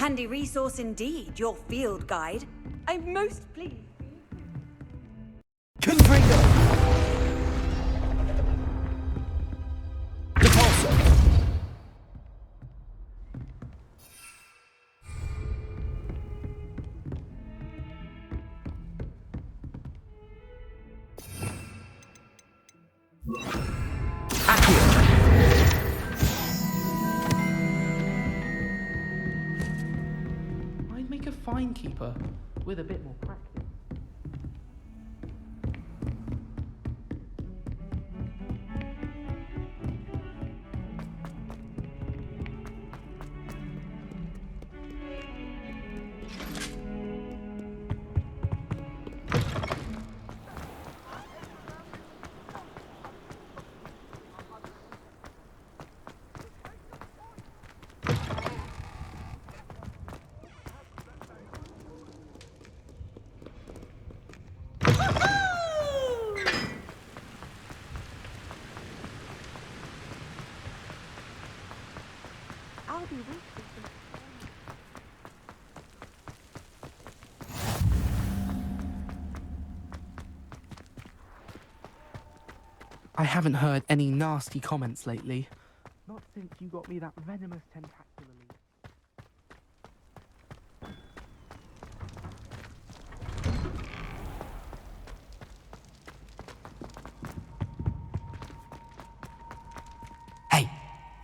Handy resource indeed, your field guide. I'm most pleased. Confringo! Repulsor! I'd make a fine keeper with a bit more practice. I haven't heard any nasty comments lately. Not since you got me that venomous tentacular leaf. Hey,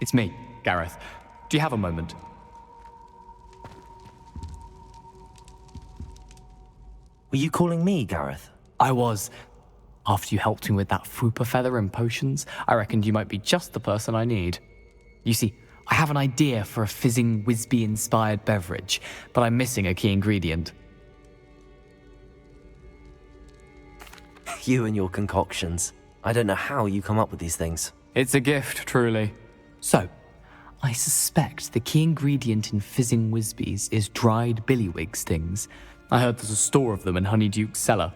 it's me, Gareth. Do you have a moment? Were you calling me, Gareth? I was. After you helped me with that Fupa feather and potions, I reckoned you might be just the person I need. You see, I have an idea for a fizzing Wisby-inspired beverage, but I'm missing a key ingredient. You and your concoctions. I don't know how you come up with these things. It's a gift, truly. So, I suspect the key ingredient in fizzing Wisbies is dried billywig stings. I heard there's a store of them in Honeyduke's cellar.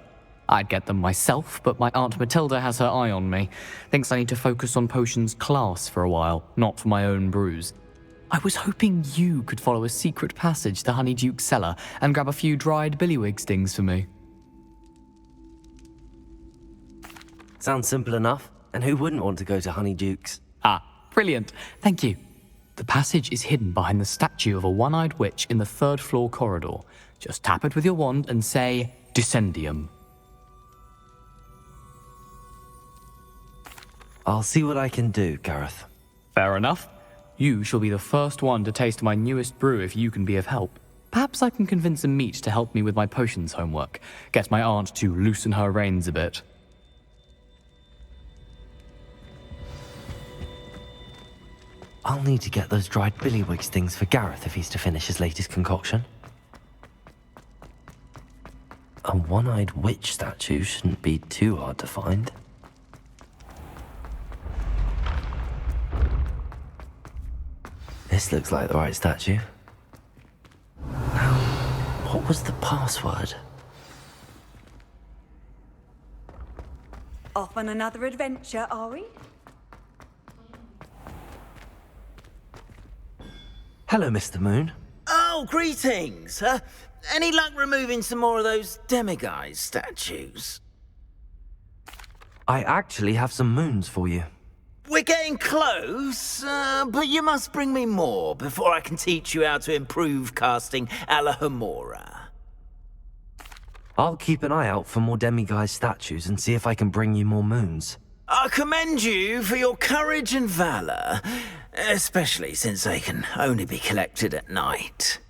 I'd get them myself, but my Aunt Matilda has her eye on me. Thinks I need to focus on potions class for a while, not for my own brews. I was hoping you could follow a secret passage to Honeyduke's cellar and grab a few dried billywig stings for me. Sounds simple enough. And who wouldn't want to go to Honeyduke's? Ah, brilliant. Thank you. The passage is hidden behind the statue of a one-eyed witch in the third-floor corridor. Just tap it with your wand and say, Descendium. I'll see what I can do, Gareth. Fair enough. You shall be the first one to taste my newest brew if you can be of help. Perhaps I can convince a meat to help me with my potions homework. Get my aunt to loosen her reins a bit. I'll need to get those dried billywig stings for Gareth if he's to finish his latest concoction. A one-eyed witch statue shouldn't be too hard to find. This looks like the right statue. Now, what was the password? Off on another adventure, are we? Hello, Mr. Moon. Oh, greetings! Any luck removing some more of those demiguise statues? I actually have some moons for you. We're getting close, but you must bring me more before I can teach you how to improve casting Alahomora. I'll keep an eye out for more demiguise statues and see if I can bring you more moons. I commend you for your courage and valor, especially since they can only be collected at night.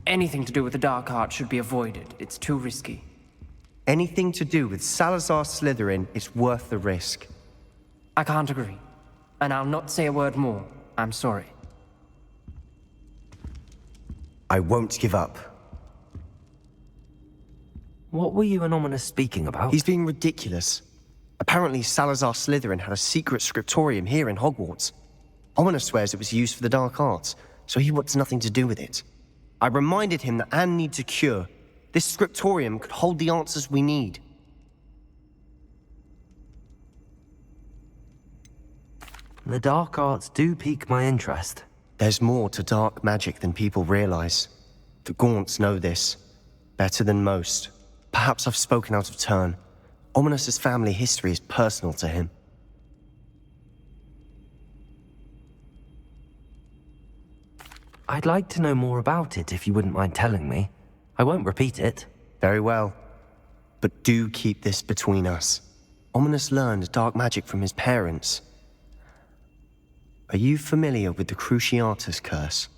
Anything to do with the dark art should be avoided. It's too risky. Anything to do with Salazar Slytherin is worth the risk. I can't agree. And I'll not say a word more. I'm sorry. I won't give up. What were you and Ominous speaking about? He's being ridiculous. Apparently, Salazar Slytherin had a secret scriptorium here in Hogwarts. Ominous swears it was used for the dark arts, so he wants nothing to do with it. I reminded him that Anne needs a cure. This scriptorium could hold the answers we need. The dark arts do pique my interest. There's more to dark magic than people realize. The Gaunts know this. Better than most. Perhaps I've spoken out of turn. Ominous's family history is personal to him. I'd like to know more about it if you wouldn't mind telling me. I won't repeat it. Very well. But do keep this between us. Ominous learned dark magic from his parents. Are you familiar with the Cruciatus curse?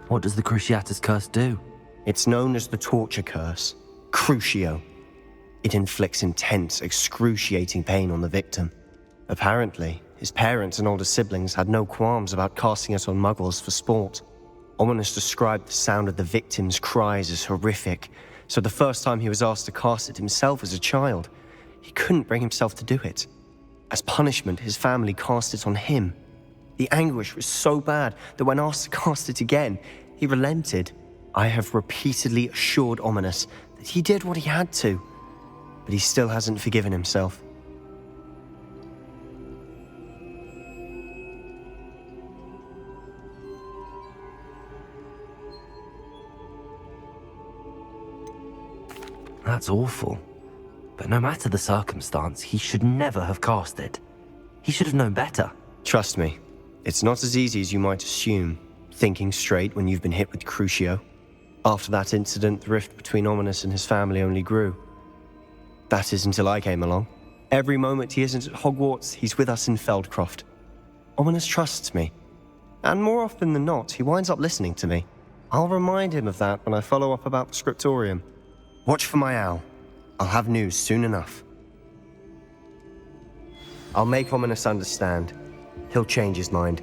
What does the Cruciatus curse do? It's known as the torture curse, Crucio. It inflicts intense, excruciating pain on the victim. Apparently, his parents and older siblings had no qualms about casting it on muggles for sport. Ominous described the sound of the victim's cries as horrific, so the first time he was asked to cast it himself as a child, he couldn't bring himself to do it. As punishment, his family cast it on him. The anguish was so bad that when asked to cast it again, he relented. I have repeatedly assured Ominous that he did what he had to, but he still hasn't forgiven himself. That's awful. But no matter the circumstance, he should never have cast it. He should have known better. Trust me, it's not as easy as you might assume, thinking straight when you've been hit with Crucio. After that incident, the rift between Ominous and his family only grew. That is until I came along. Every moment he isn't at Hogwarts, he's with us in Feldcroft. Ominous trusts me. And more often than not, he winds up listening to me. I'll remind him of that when I follow up about the scriptorium. Watch for my owl. I'll have news soon enough. I'll make Ominous understand. He'll change his mind.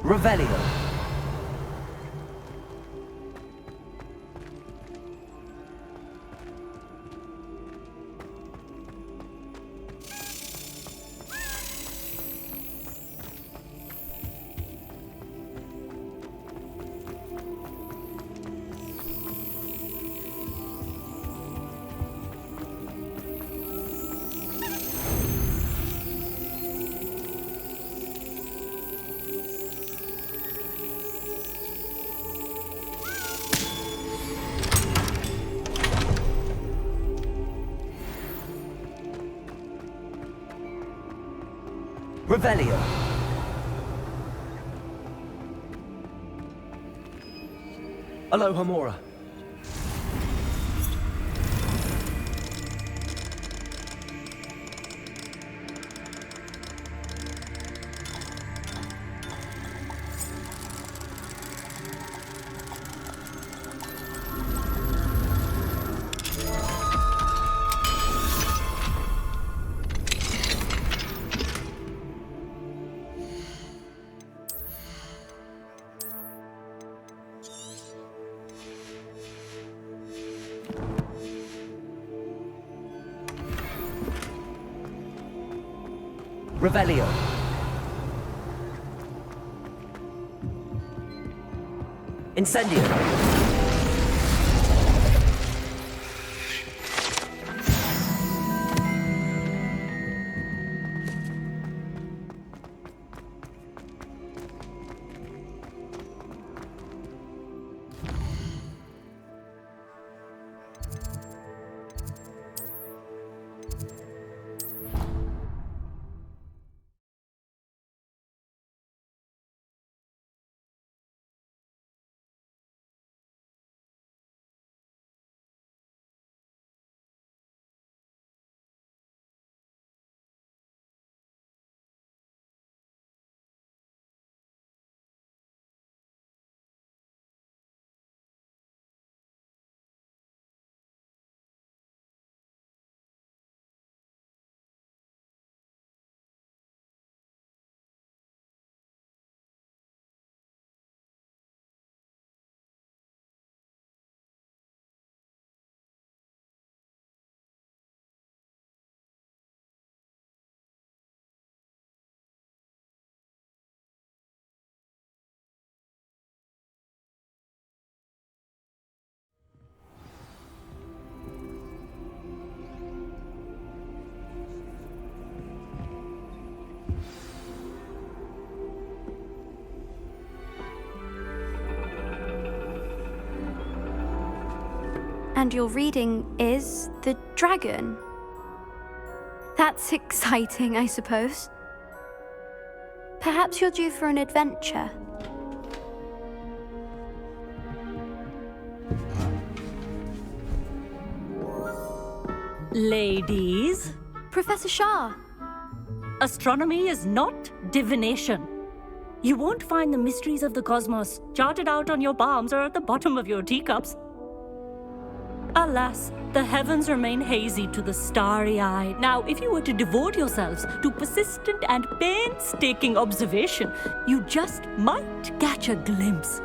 Revelio. Revelio. Aloha Mora. Revelio. Incendio. And your reading is The Dragon. That's exciting, I suppose. Perhaps you're due for an adventure. Ladies, Professor Shah. astronomy is not divination. You won't find the mysteries of the cosmos charted out on your palms or at the bottom of your teacups. Alas, the heavens remain hazy to the starry eye. Now, if you were to devote yourselves to persistent and painstaking observation, you just might catch a glimpse.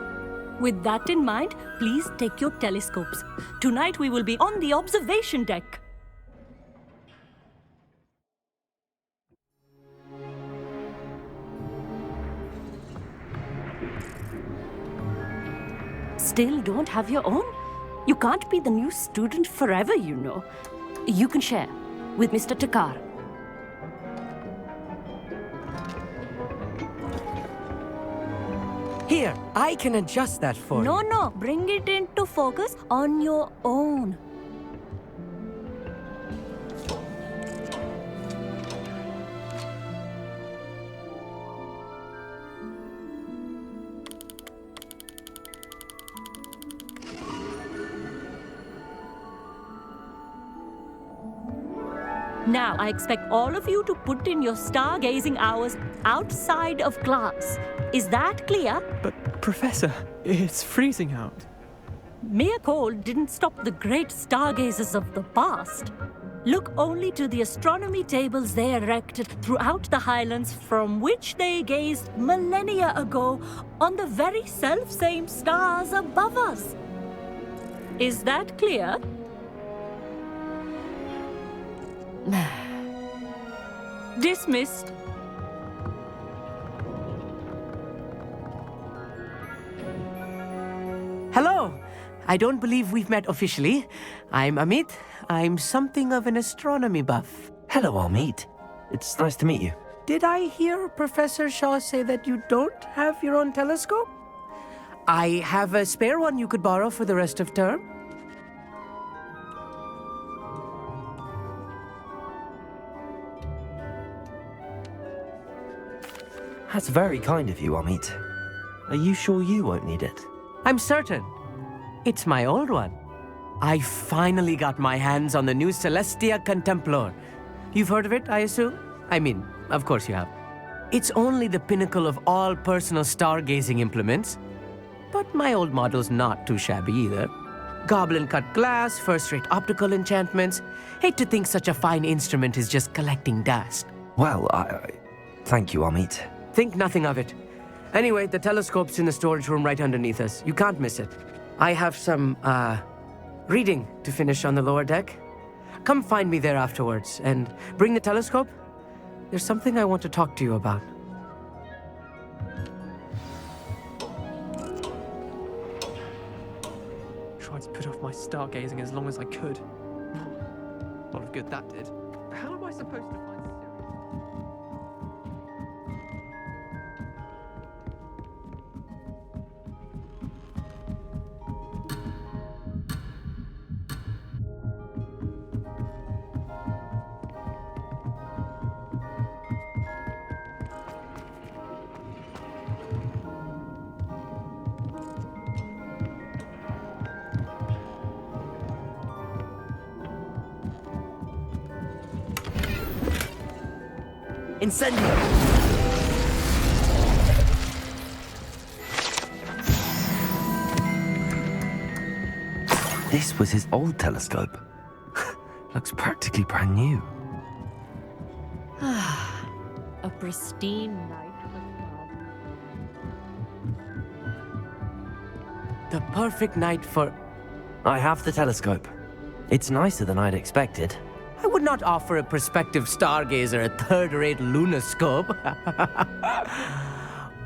With that in mind, please take your telescopes. Tonight we will be on the observation deck. Still don't have your own? You can't be the new student forever, you know. You can share with Mr. Takar. Here, I can adjust that for you. No, bring it into focus on your own. Now, I expect all of you to put in your stargazing hours outside of class. Is that clear? But, Professor, it's freezing out. Mere cold didn't stop the great stargazers of the past. Look only to the astronomy tables they erected throughout the highlands from which they gazed millennia ago on the very self-same stars above us. Is that clear? Dismissed. Hello. I don't believe we've met officially. I'm Amit. I'm something of an astronomy buff. Hello, Amit. It's nice to meet you. Did I hear Professor Shaw say that you don't have your own telescope? I have a spare one you could borrow for the rest of term. That's very kind of you, Amit. Are you sure you won't need it? I'm certain. It's my old one. I finally got my hands on the new Celestia Contemplar. You've heard of it, I assume? I mean, of course you have. It's only the pinnacle of all personal stargazing implements. But my old model's not too shabby either. Goblin-cut glass, first-rate optical enchantments. Hate to think such a fine instrument is just collecting dust. Well, thank you, Amit. Think nothing of it. Anyway, the telescope's in the storage room right underneath us. You can't miss it. I have some, reading to finish on the lower deck. Come find me there afterwards, and bring the telescope. There's something I want to talk to you about. Tried to put off my stargazing as long as I could. A lot of good that did. How am I supposed to find Siri? Incendio! This was his old telescope. Looks practically brand new. A pristine night for The perfect night for... I have the telescope. It's nicer than I'd expected. I would not offer a prospective stargazer a third-rate lunoscope.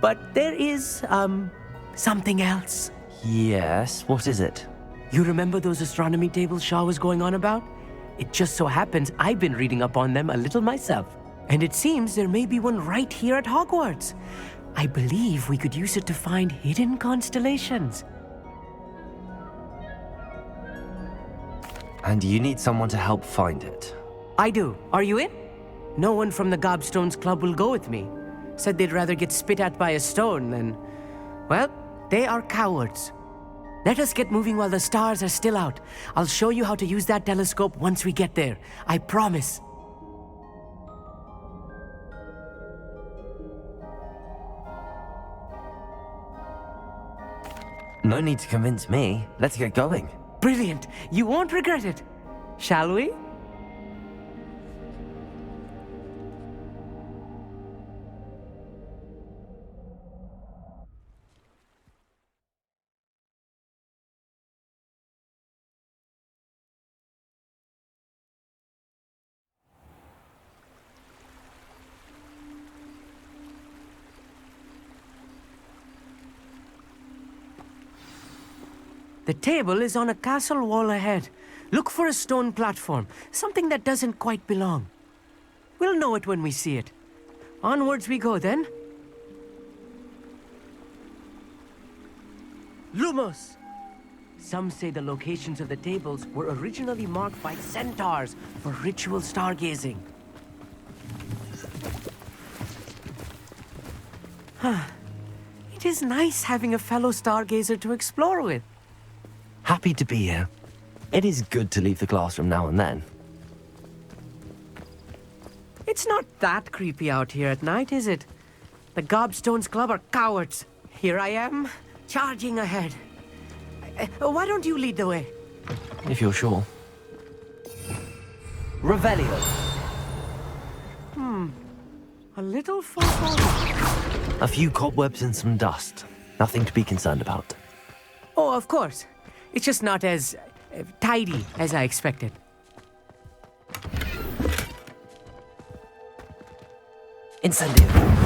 But there is, something else. Yes, what is it? You remember those astronomy tables Shaw was going on about? It just so happens I've been reading up on them a little myself. And it seems there may be one right here at Hogwarts. I believe we could use it to find hidden constellations. And you need someone to help find it. I do. Are you in? No one from the Gobstones Club will go with me. Said they'd rather get spit at by a stone than... Well, they are cowards. Let us get moving while the stars are still out. I'll show you how to use that telescope once we get there. I promise. No need to convince me. Let's get going. Brilliant. You won't regret it. Shall we? The table is on a castle wall ahead. Look for a stone platform, something that doesn't quite belong. We'll know it when we see it. Onwards we go then. Lumos! Some say the locations of the tables were originally marked by centaurs for ritual stargazing. It is nice having a fellow stargazer to explore with. Happy to be here. It is good to leave the classroom now and then. It's not that creepy out here at night, is it? The Gobstones Club are cowards. Here I am, charging ahead. Why don't you lead the way? If you're sure. Revelio. A little far forward. A few cobwebs and some dust. Nothing to be concerned about. Oh, of course. It's just not as tidy as I expected. Incendio.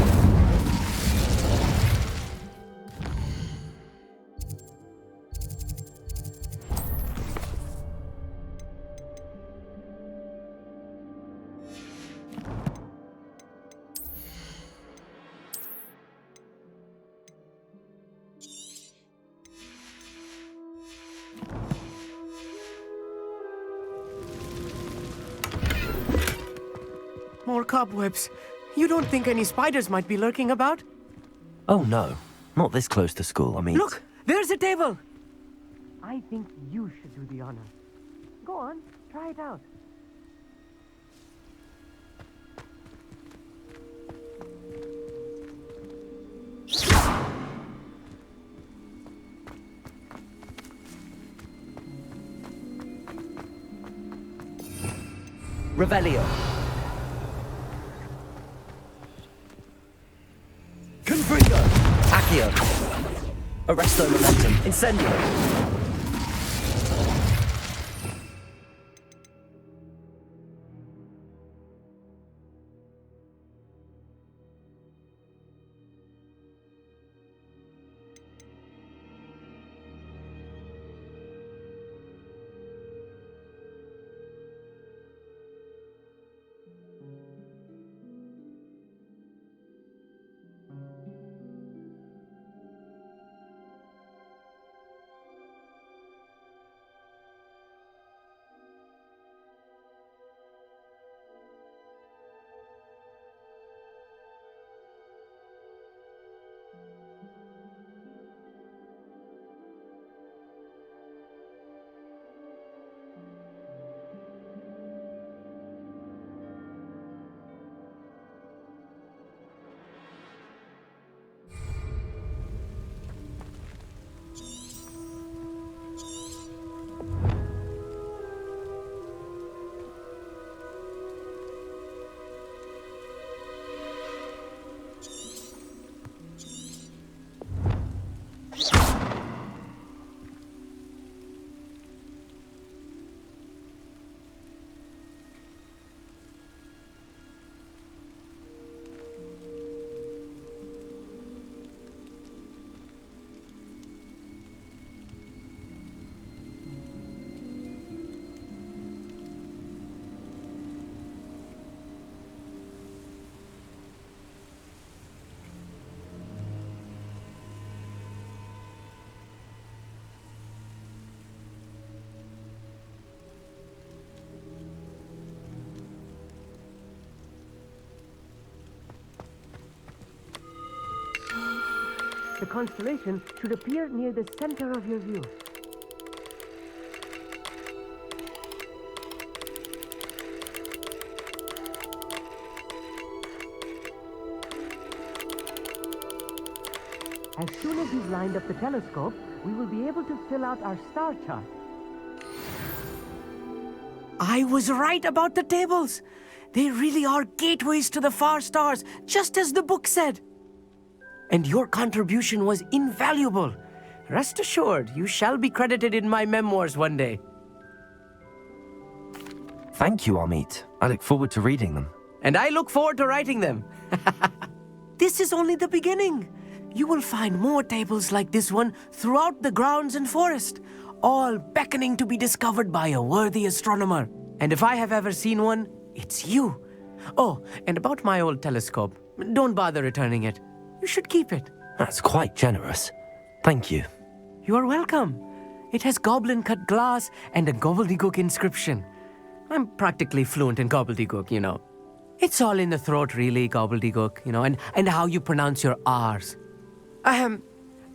More cobwebs. You don't think any spiders might be lurking about? Oh no, not this close to school, I mean. Look, there's a table. I think you should do the honor. Go on, try it out. Revelio. Confringo. Accio. Arresto momentum. Incendio. The constellation should appear near the center of your view. As soon as you've lined up the telescope, we will be able to fill out our star chart. I was right about the tables. They really are gateways to the far stars, just as the book said. And your contribution was invaluable. Rest assured, you shall be credited in my memoirs one day. Thank you, Amit. I look forward to reading them. And I look forward to writing them. This is only the beginning. You will find more tables like this one throughout the grounds and forest, all beckoning to be discovered by a worthy astronomer. And if I have ever seen one, it's you. Oh, and about my old telescope, don't bother returning it. You should keep it. That's quite generous. Thank you. You are welcome. It has goblin-cut glass and a gobbledygook inscription. I'm practically fluent in gobbledygook, you know. It's all in the throat, really, gobbledygook, you know, and how you pronounce your R's.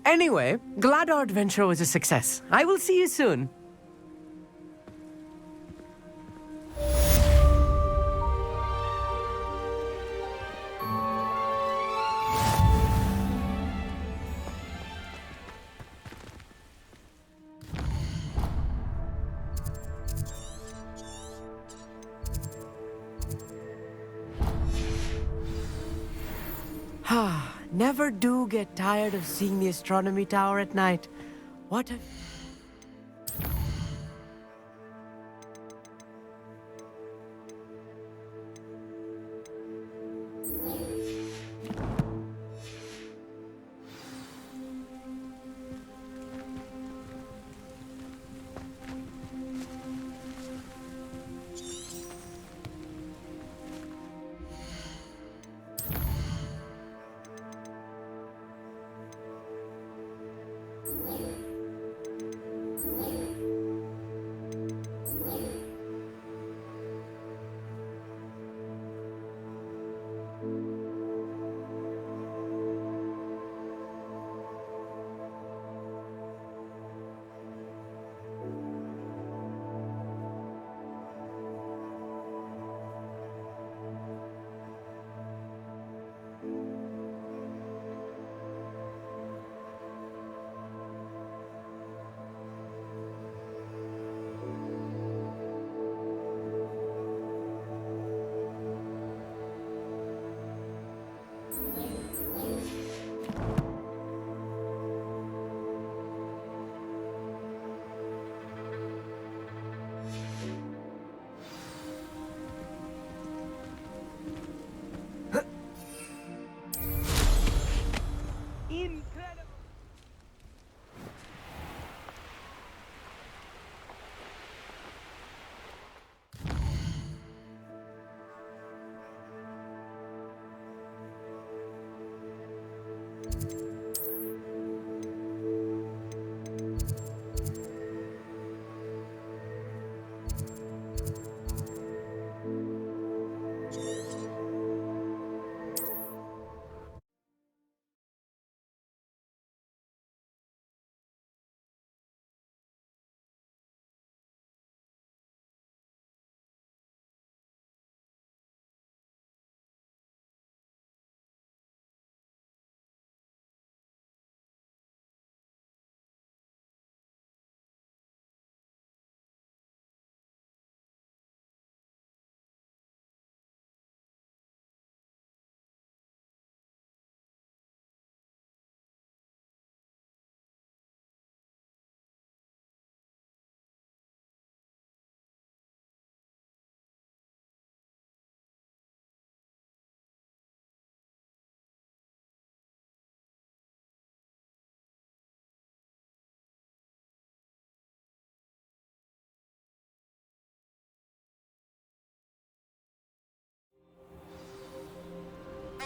Anyway, glad our adventure was a success. I will see you soon. Never do get tired of seeing the astronomy tower at night. What a...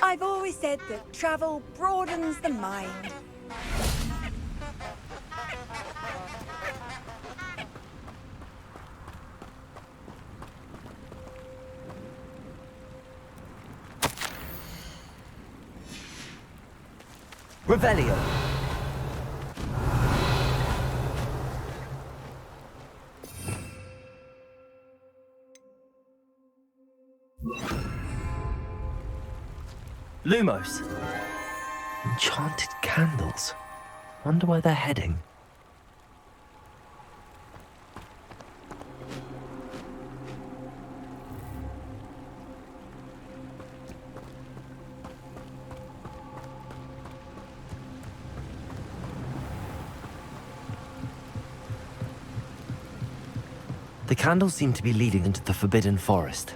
I've always said that travel broadens the mind. Revelio. Lumos. Enchanted candles. Wonder where they're heading. The candles seem to be leading into the Forbidden Forest.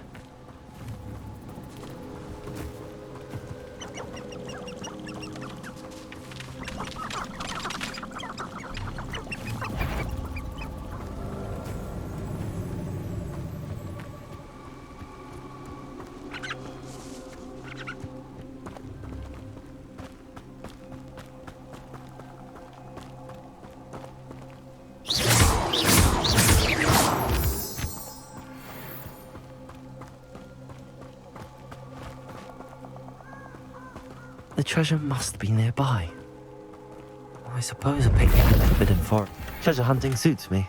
The treasure must be nearby. I suppose a picnic in the Forbidden Forest. Treasure hunting suits me.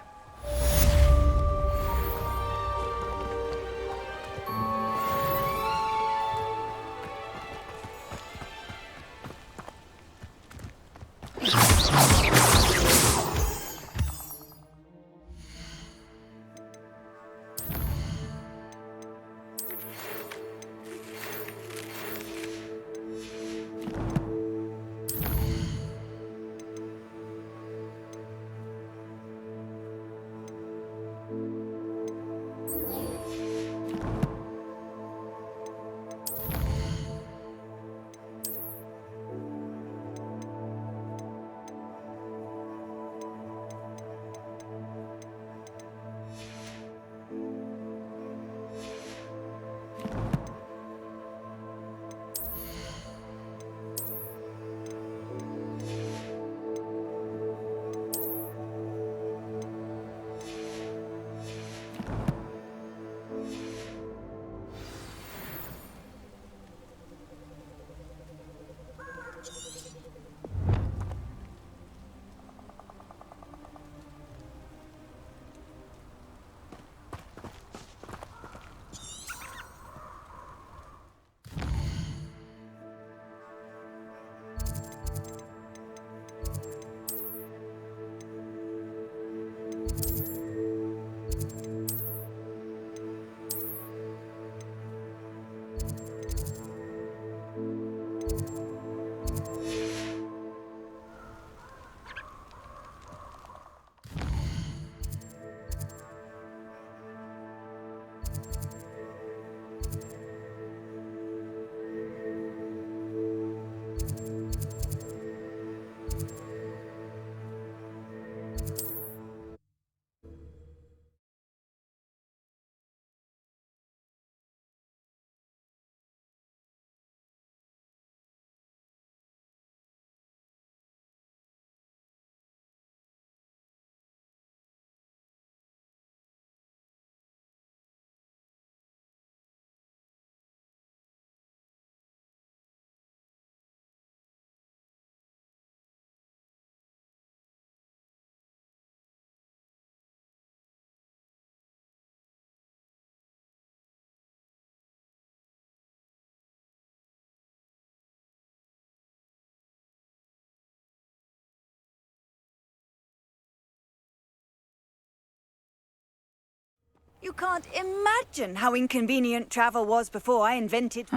You can't imagine how inconvenient travel was before I invented...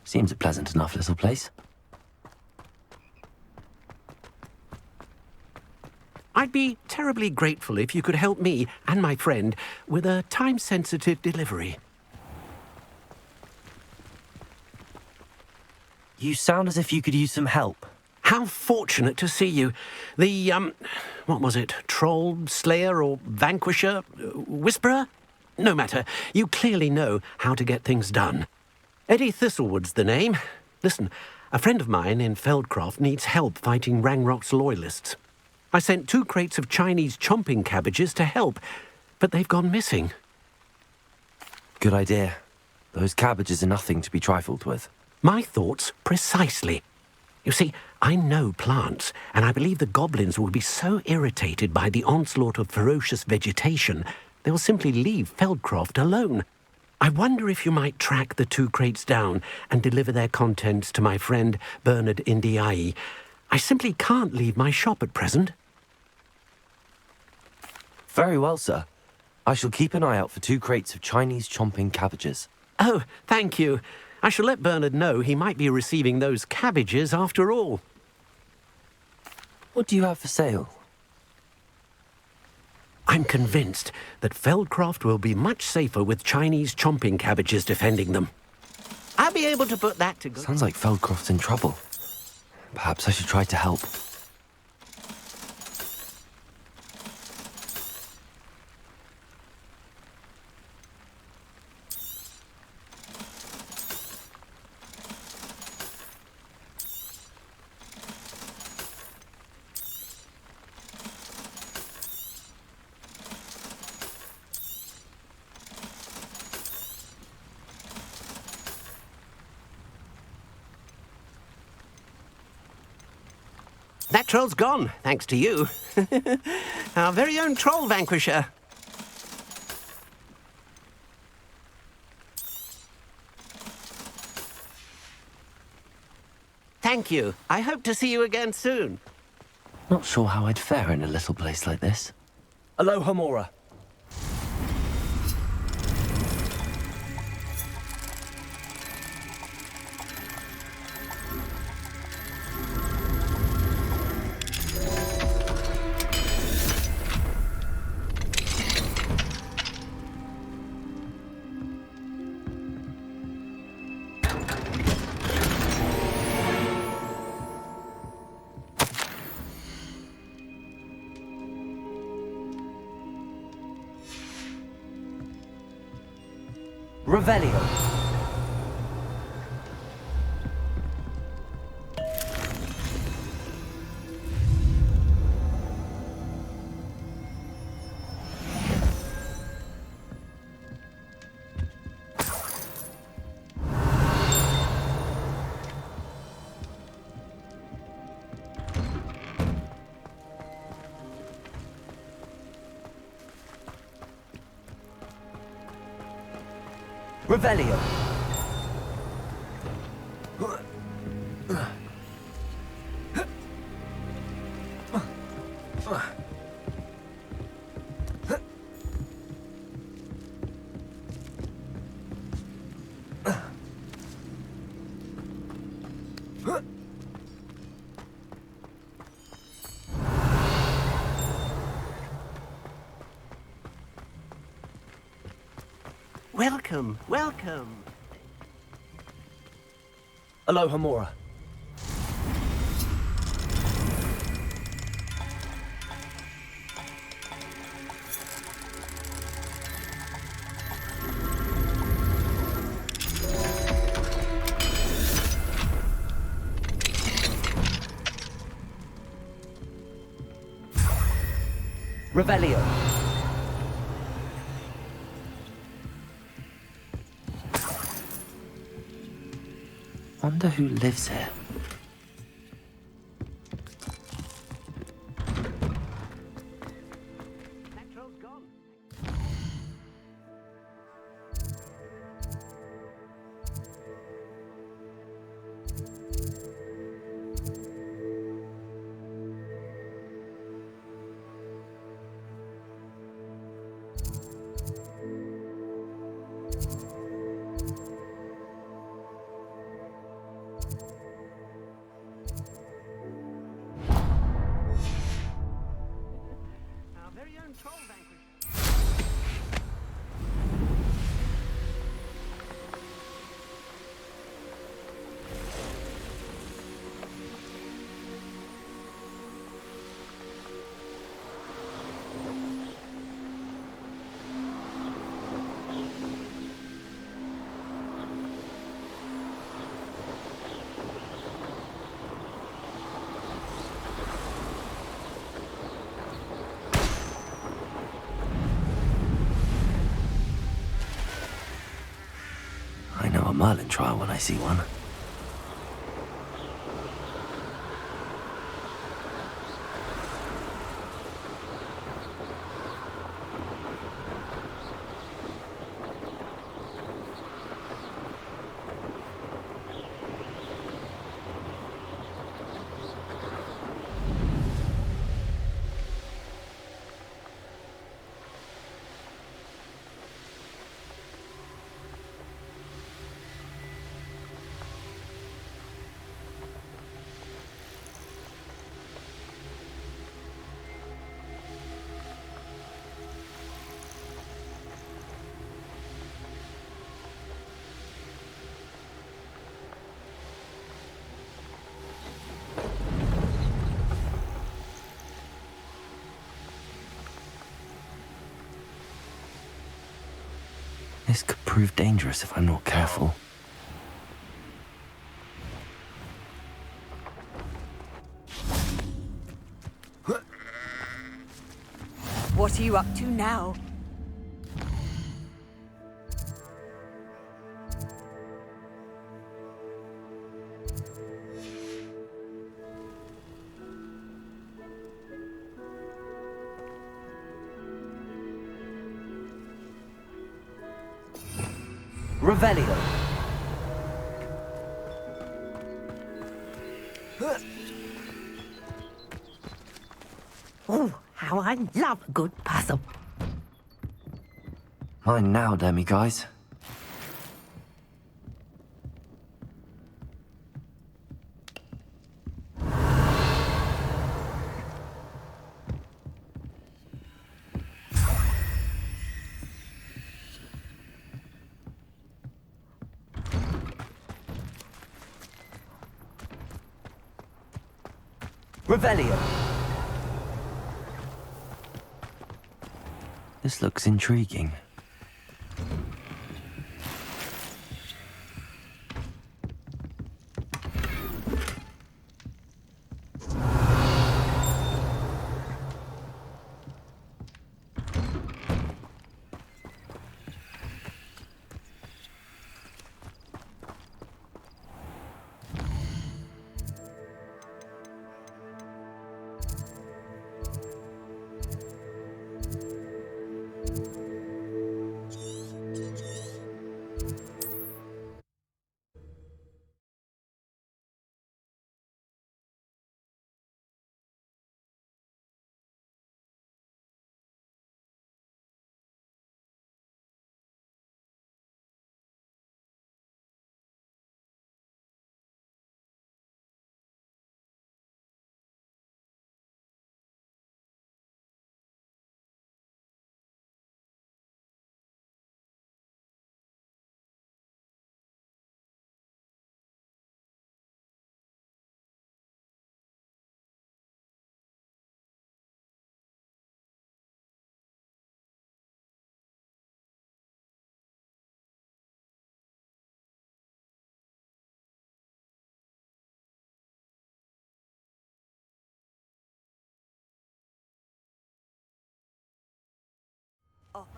Seems a pleasant enough little place. I'd be terribly grateful if you could help me and my friend with a time-sensitive delivery. You sound as if you could use some help. How fortunate to see you. The, what was it? Troll, Slayer, or Vanquisher? Whisperer? No matter. You clearly know how to get things done. Eddie Thistlewood's the name. Listen, a friend of mine in Feldcroft needs help fighting Rangrock's loyalists. I sent 2 crates of Chinese chomping cabbages to help, but they've gone missing. Good idea. Those cabbages are nothing to be trifled with. My thoughts precisely. You see, I know plants, and I believe the goblins will be so irritated by the onslaught of ferocious vegetation, they will simply leave Feldcroft alone. I wonder if you might track the 2 crates down and deliver their contents to my friend Bernard Indiai. I simply can't leave my shop at present. Very well, sir. I shall keep an eye out for 2 crates of Chinese chomping cabbages. Oh, thank you. I shall let Bernard know he might be receiving those cabbages after all. What do you have for sale? I'm convinced that Feldcroft will be much safer with Chinese chomping cabbages defending them. I'll be able to put that to good. Sounds like Feldcroft's in trouble. Perhaps I should try to help. That troll's gone, thanks to you. Our very own troll vanquisher. Thank you. I hope to see you again soon. Not sure how I'd fare in a little place like this. Aloha Mora. Revelio. Revelio. Welcome, welcome. Aloha Mora. Revelio. Wonder who lives here. That troll's gone. I know a Merlin trial when I see one. This could prove dangerous if I'm not careful. What are you up to now? Revelio. Oh, how I love a good puzzle. Mine now, Demi, guys. Revelio. This looks intriguing.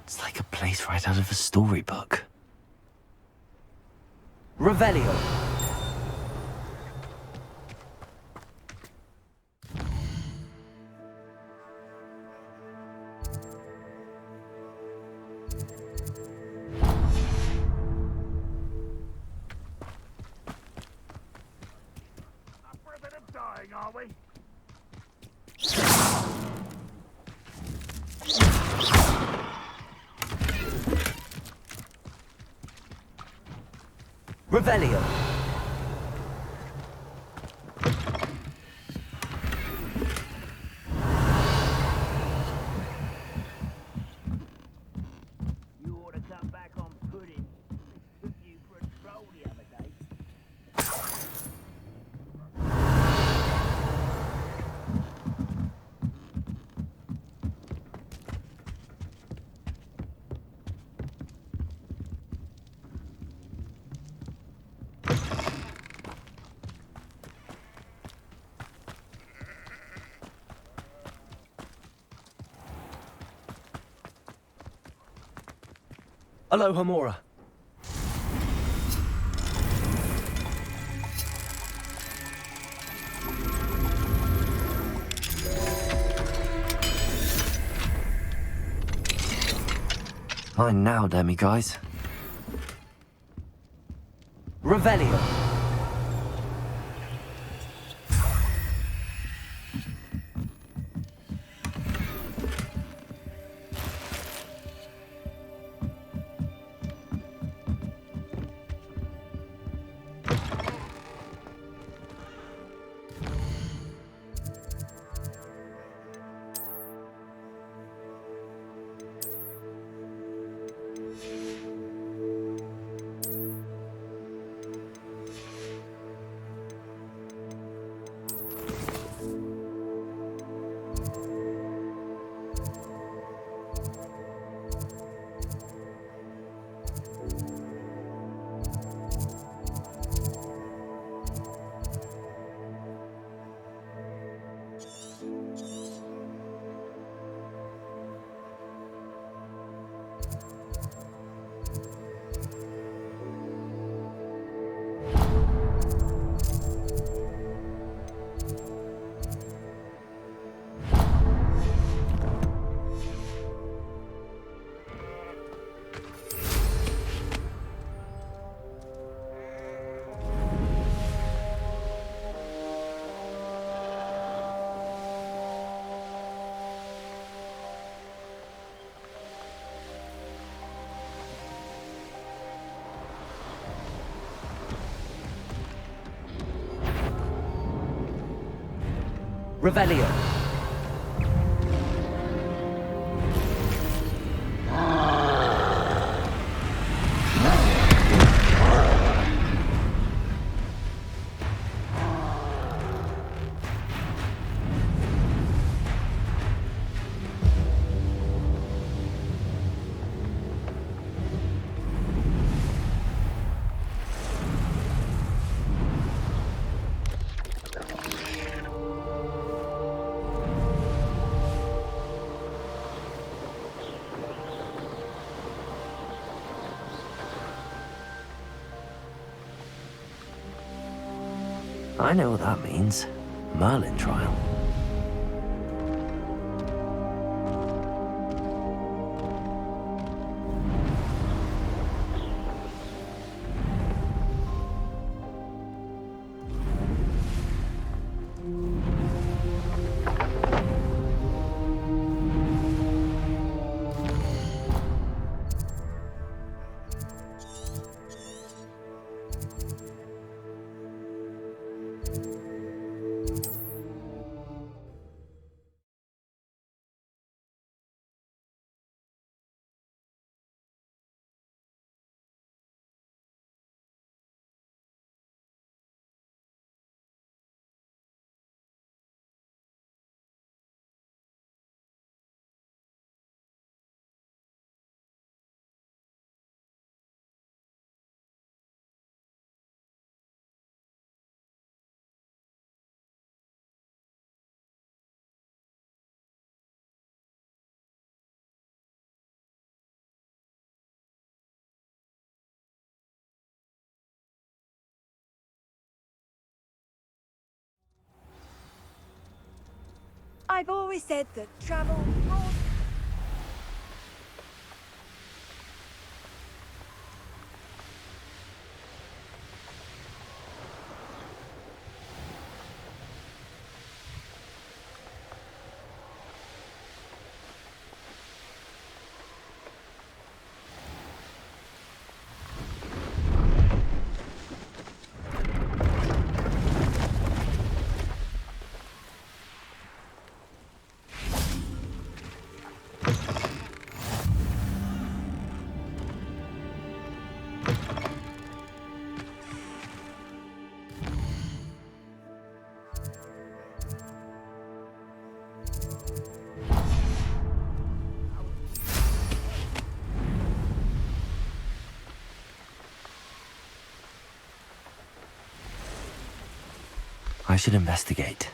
It's like a place right out of a storybook. Revelio. For a bit of dying, are we? Revelio. You ought to cut back on pudding. Took you for a stroll the other day. Aloha, Mora. Fine now, demiguise. Revelio. Revelio. I know what that means. Merlin trial. I've always said that travel brought... I should investigate.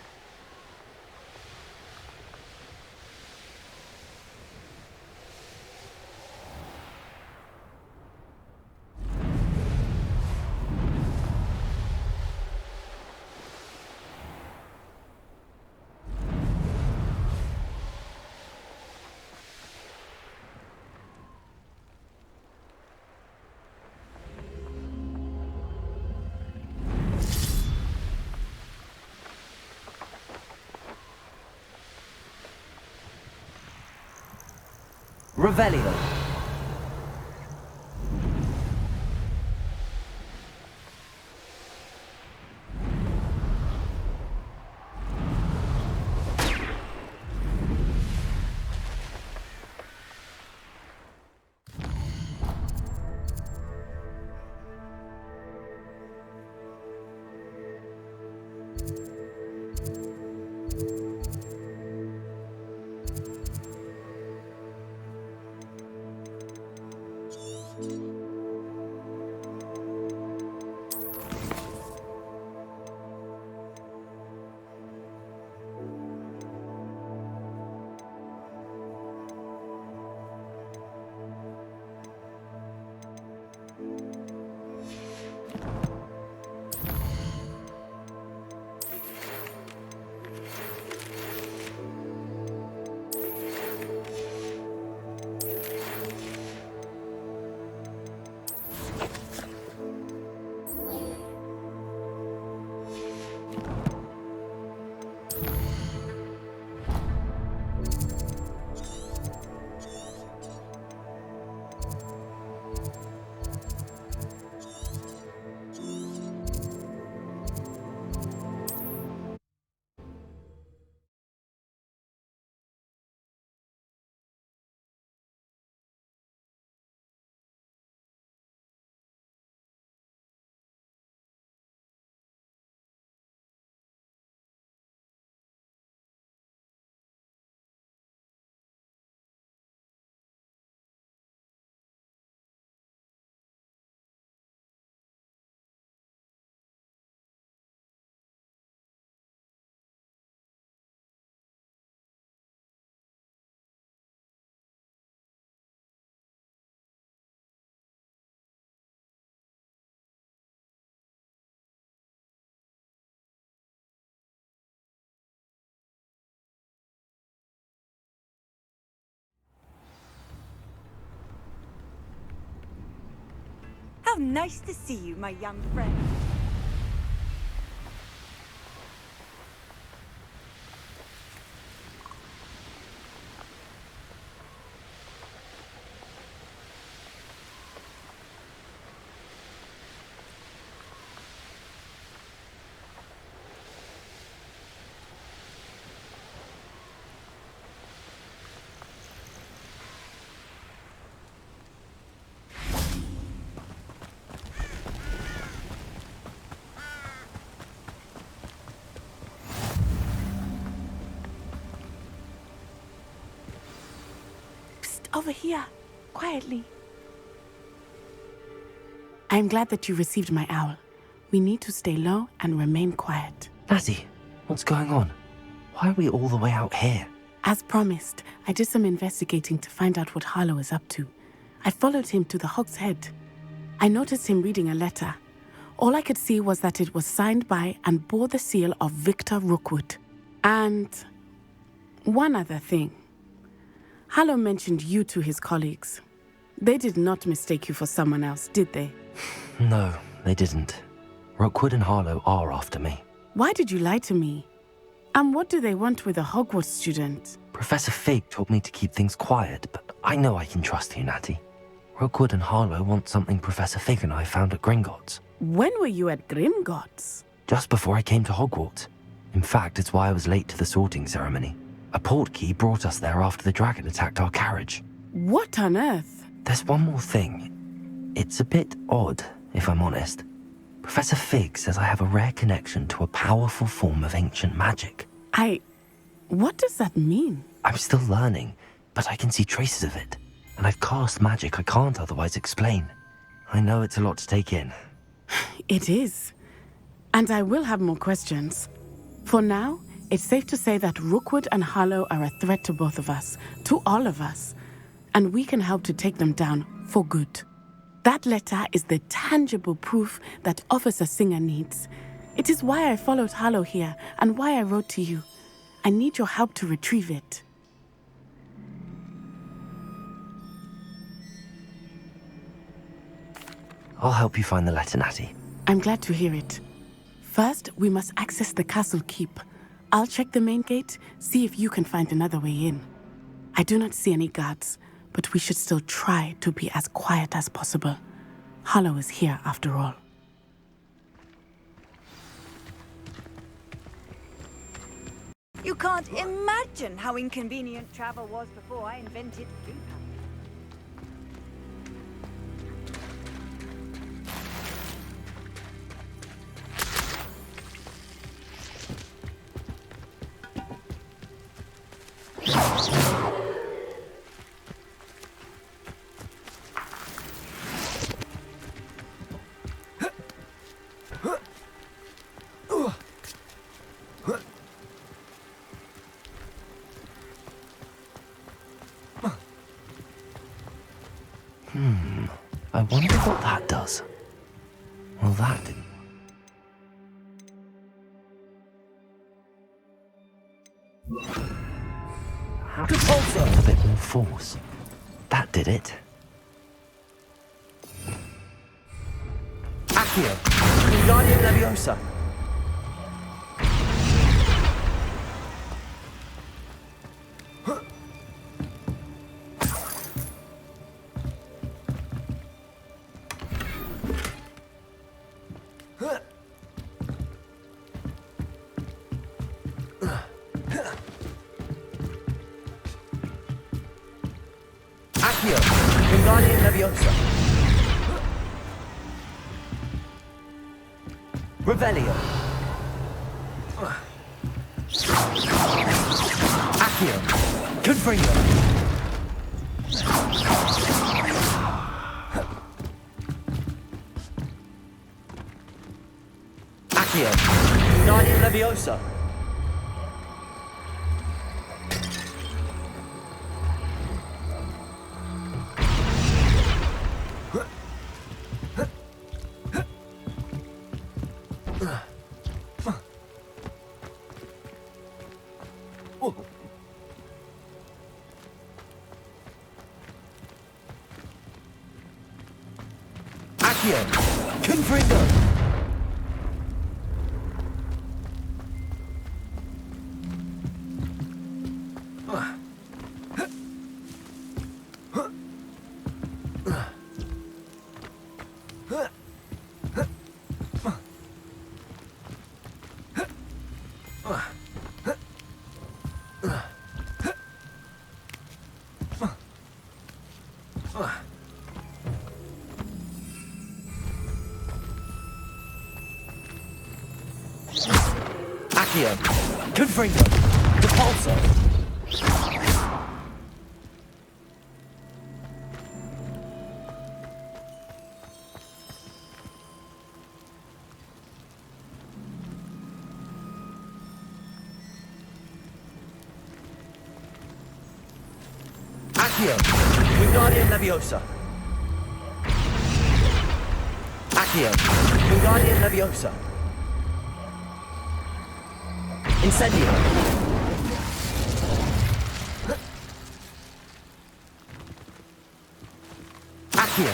Revelio. How nice to see you, my young friend. Over here, quietly. I'm glad that you received my owl. We need to stay low and remain quiet. Natty, what's going on? Why are we all the way out here? As promised, I did some investigating to find out what Harlow is up to. I followed him to the Hog's Head. I noticed him reading a letter. All I could see was that it was signed by and bore the seal of Victor Rookwood. And one other thing. Harlow mentioned you to his colleagues. They did not mistake you for someone else, did they? No, they didn't. Rookwood and Harlow are after me. Why did you lie to me? And what do they want with a Hogwarts student? Professor Fig told me to keep things quiet, but I know I can trust you, Natty. Rookwood and Harlow want something Professor Fig and I found at Gringotts. When were you at Gringotts? Just before I came to Hogwarts. In fact, it's why I was late to the sorting ceremony. A portkey brought us there after the dragon attacked our carriage. What on earth? There's one more thing. It's a bit odd, if I'm honest. Professor Fig says I have a rare connection to a powerful form of ancient magic. What does that mean? I'm still learning, but I can see traces of it. And I've cast magic I can't otherwise explain. I know it's a lot to take in. It is. And I will have more questions. For now, it's safe to say that Rookwood and Harlow are a threat to both of us, to all of us, and we can help to take them down for good. That letter is the tangible proof that Officer Singer needs. It is why I followed Harlow here and why I wrote to you. I need your help to retrieve it. I'll help you find the letter, Natty. I'm glad to hear it. First, we must access the castle keep. I'll check the main gate, see if you can find another way in. I do not see any guards, but we should still try to be as quiet as possible. Hollow is here after all. You can't imagine how inconvenient travel was before I invented food. I wonder what that does. Well, that didn't. A bit more force. That did it. Accio, Wingardium Leviosa. Accio, Wingardium Leviosa. Revelio. Accio, Confringo. Accio, Wingardium Leviosa. Accio, Confringo. Accio, Confringo, Depulso. Accio, Wingardium Leviosa. Accio, Wingardium Leviosa. Incendio. Accio,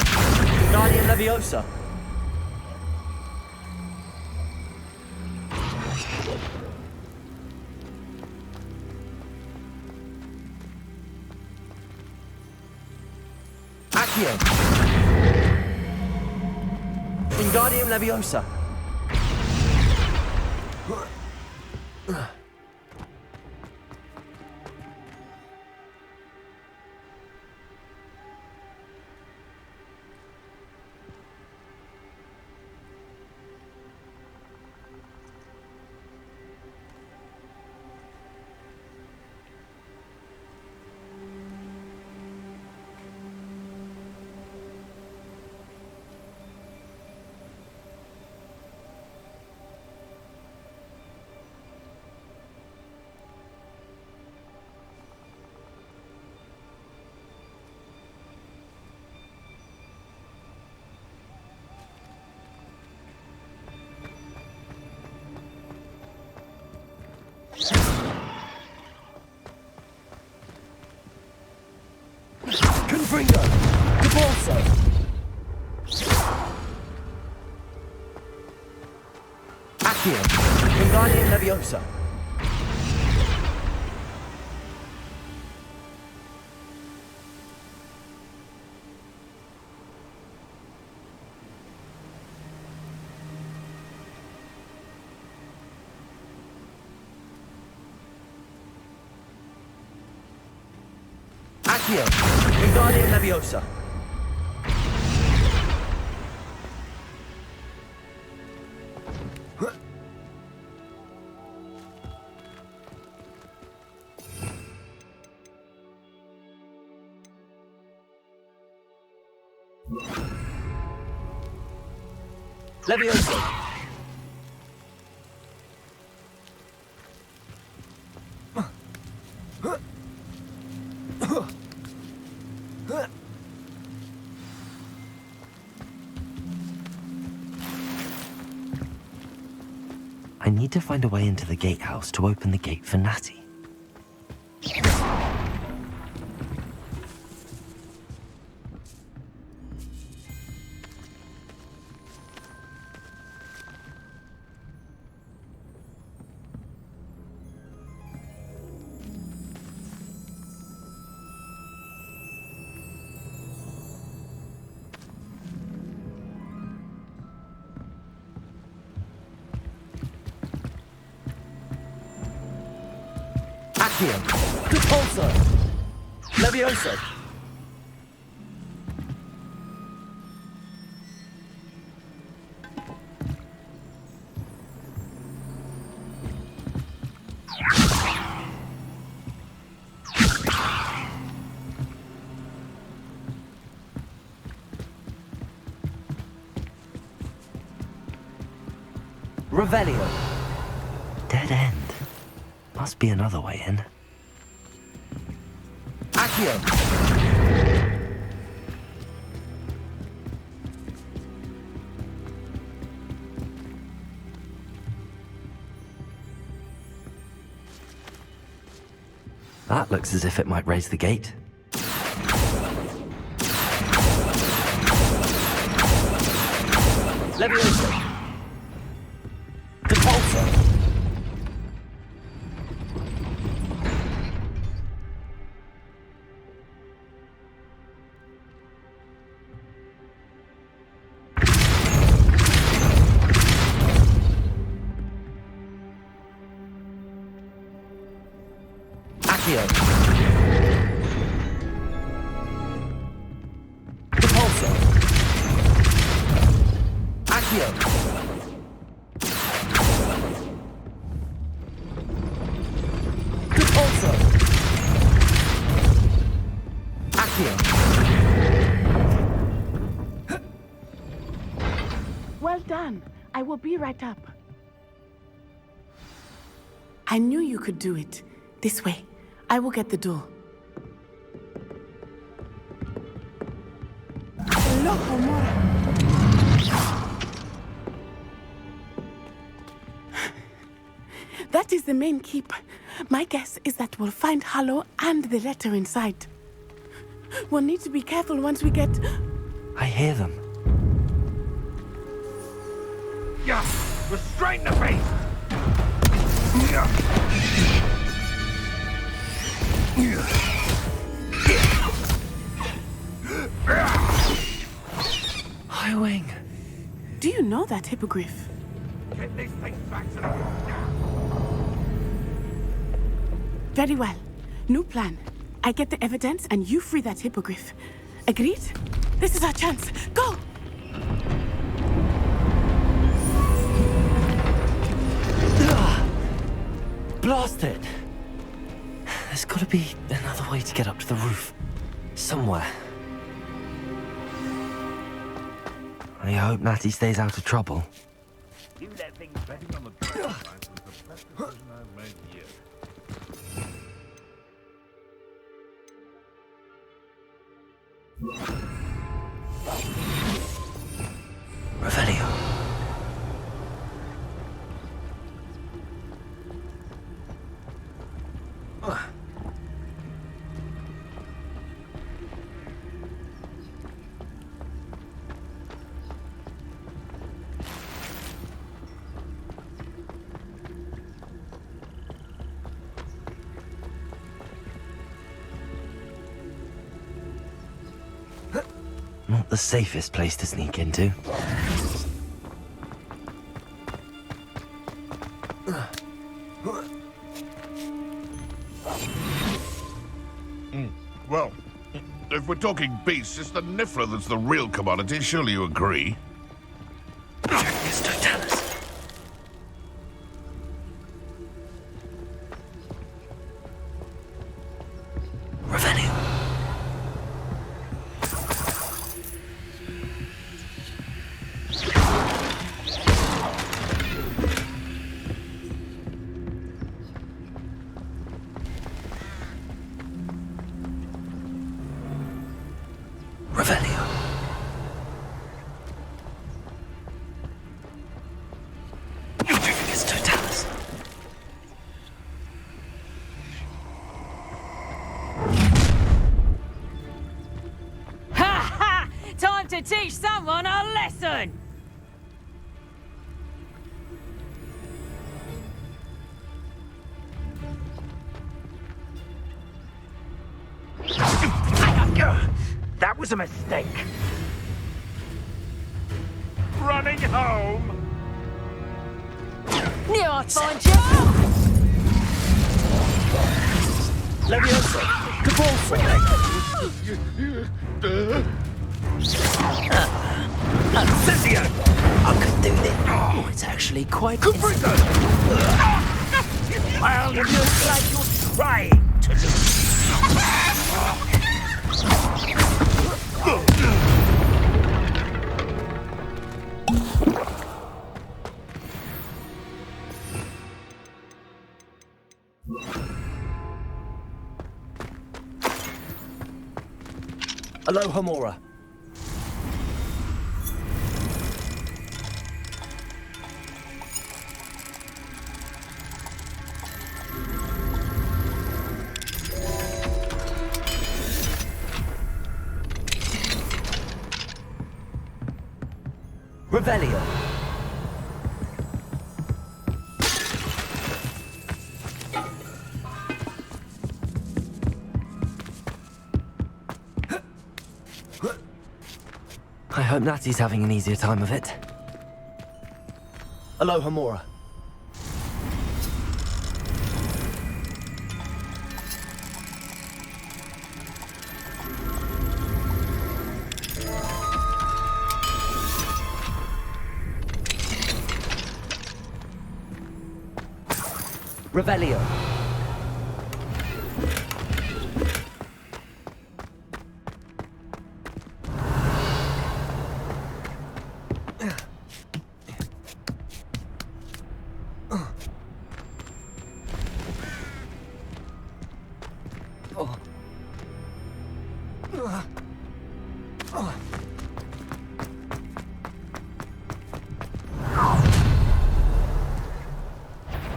Wingardium Leviosa. Accio, Wingardium Leviosa. Confringo, Depulso. Accio, Wingardium Leviosa. Accio! Wingardium Leviosa! Leviosa! I need to find a way into the gatehouse to open the gate for Natty. Accio! Repulsor! Leviosa! Revelio! Dead end. Must be another way in. Accio! That looks as if it might raise the gate. Leviosa! Repulsor! Accio! Repulsor! Accio! Repulsor! Accio! Well done. I will be right up. I knew you could do it. This way. I will get the door. That is the main keep. My guess is that we'll find Hallow and the letter inside. We'll need to be careful once we get... I hear them. Yeah! Restrain the beast! Highwing. Do you know that hippogriff? Get these things back to the room now! Very well. New plan. I get the evidence and you free that hippogriff. Agreed? This is our chance. Go! Blast it! There's gotta be another way to get up to the roof. Somewhere. I hope Natty stays out of trouble. You let things betting on the dragon is the best decision I've made yet. Revelio. Not the safest place to sneak into. Well, If we're talking beasts, it's the Niffler that's the real commodity. Surely you agree? Time to teach someone a lesson! That was a mistake. Running home. Knew I'd find you! Leviosa! Cynthia! I could do this. Oh, it's actually quite... Well, it looks like you're trying to lose. Aloha Mora. Revelio. I hope Natty's having an easier time of it. Aloha Mora. Revelio.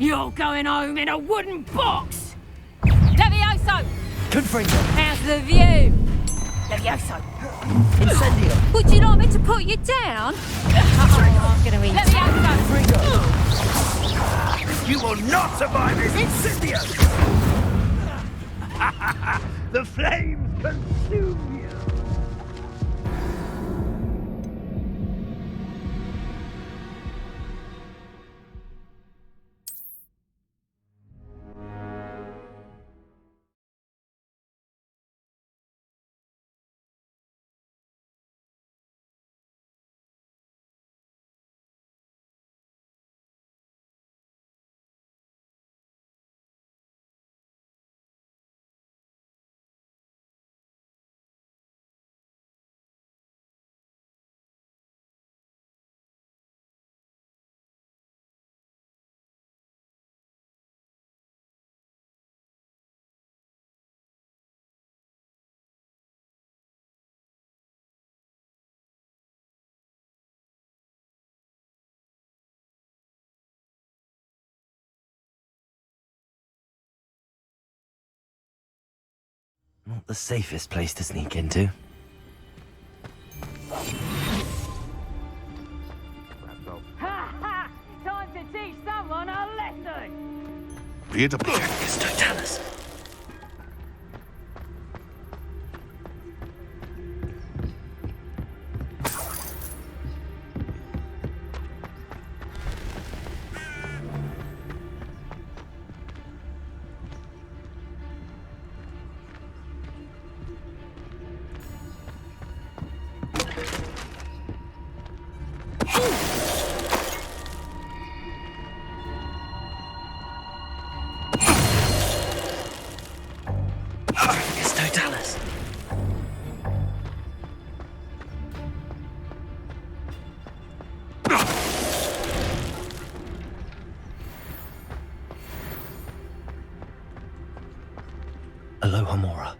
You're going home in a wooden box! Levioso! Confringo! How's the view? Levioso! Incendio! Would you like me to put you down? I'm gonna eat. Levioso! You will not survive this, Incendio! The flames consume you! Not the safest place to sneak into. Ha ha! Time to teach someone a lesson! Be it a It's Totalis. Alohomora.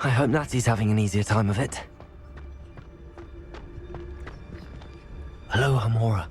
I hope Natty's having an easier time of it. Alohomora.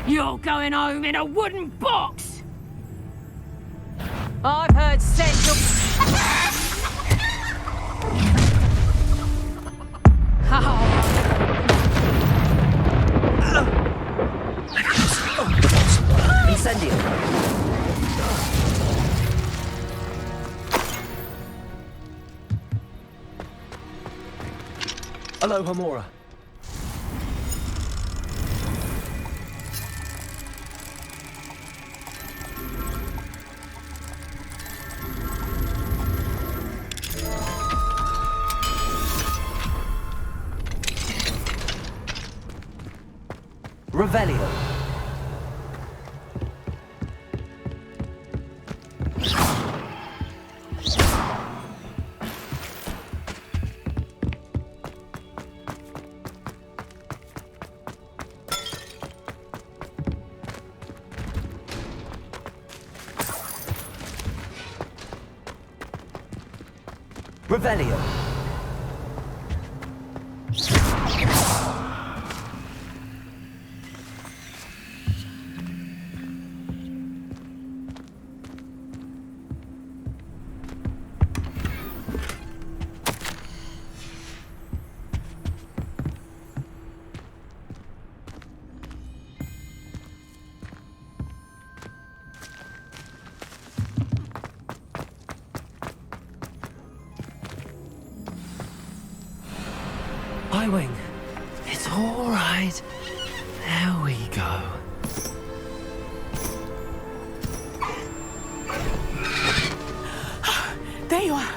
You're going home in a wooden box! I've heard central... Incendio! Alohomora. Revelio. Revelio. Wing. It's all right. There we go. There you are.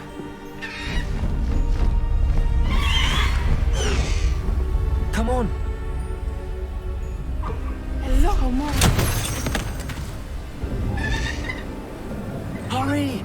Come on. Alohomora. Hurry!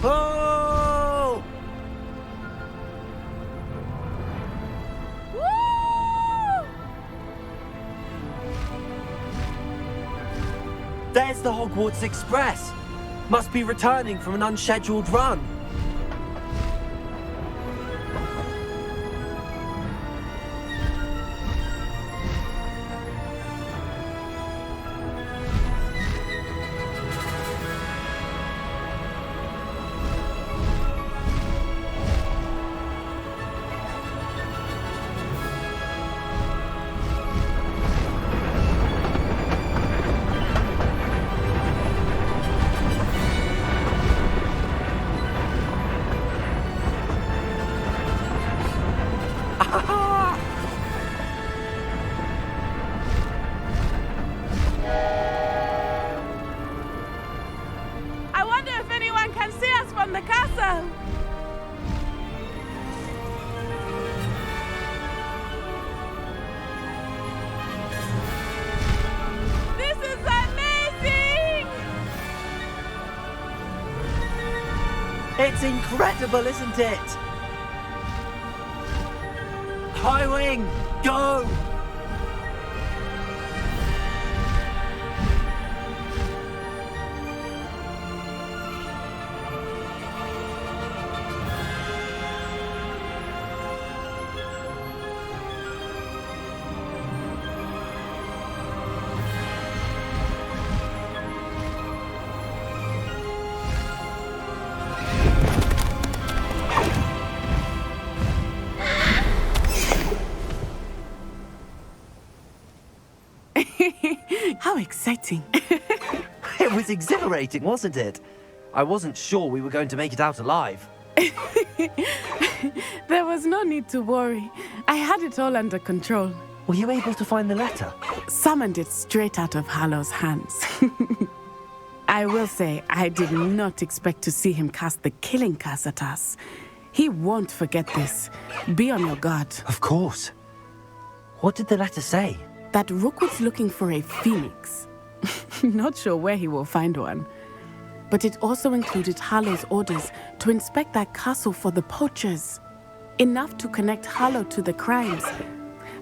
Oh! There's the Hogwarts Express. Must be returning from an unscheduled run. It's incredible, isn't it? High Wing, go! How exciting. It was exhilarating, wasn't it? I wasn't sure we were going to make it out alive. There was no need to worry. I had it all under control. Were you able to find the letter? Summoned it straight out of Hallow's hands. I will say, I did not expect to see him cast the killing curse at us. He won't forget this. Be on your guard. Of course. What did the letter say? That Rookwood's looking for a phoenix. Not sure where he will find one. But it also included Hallow's orders to inspect that castle for the poachers. Enough to connect Hallow to the crimes.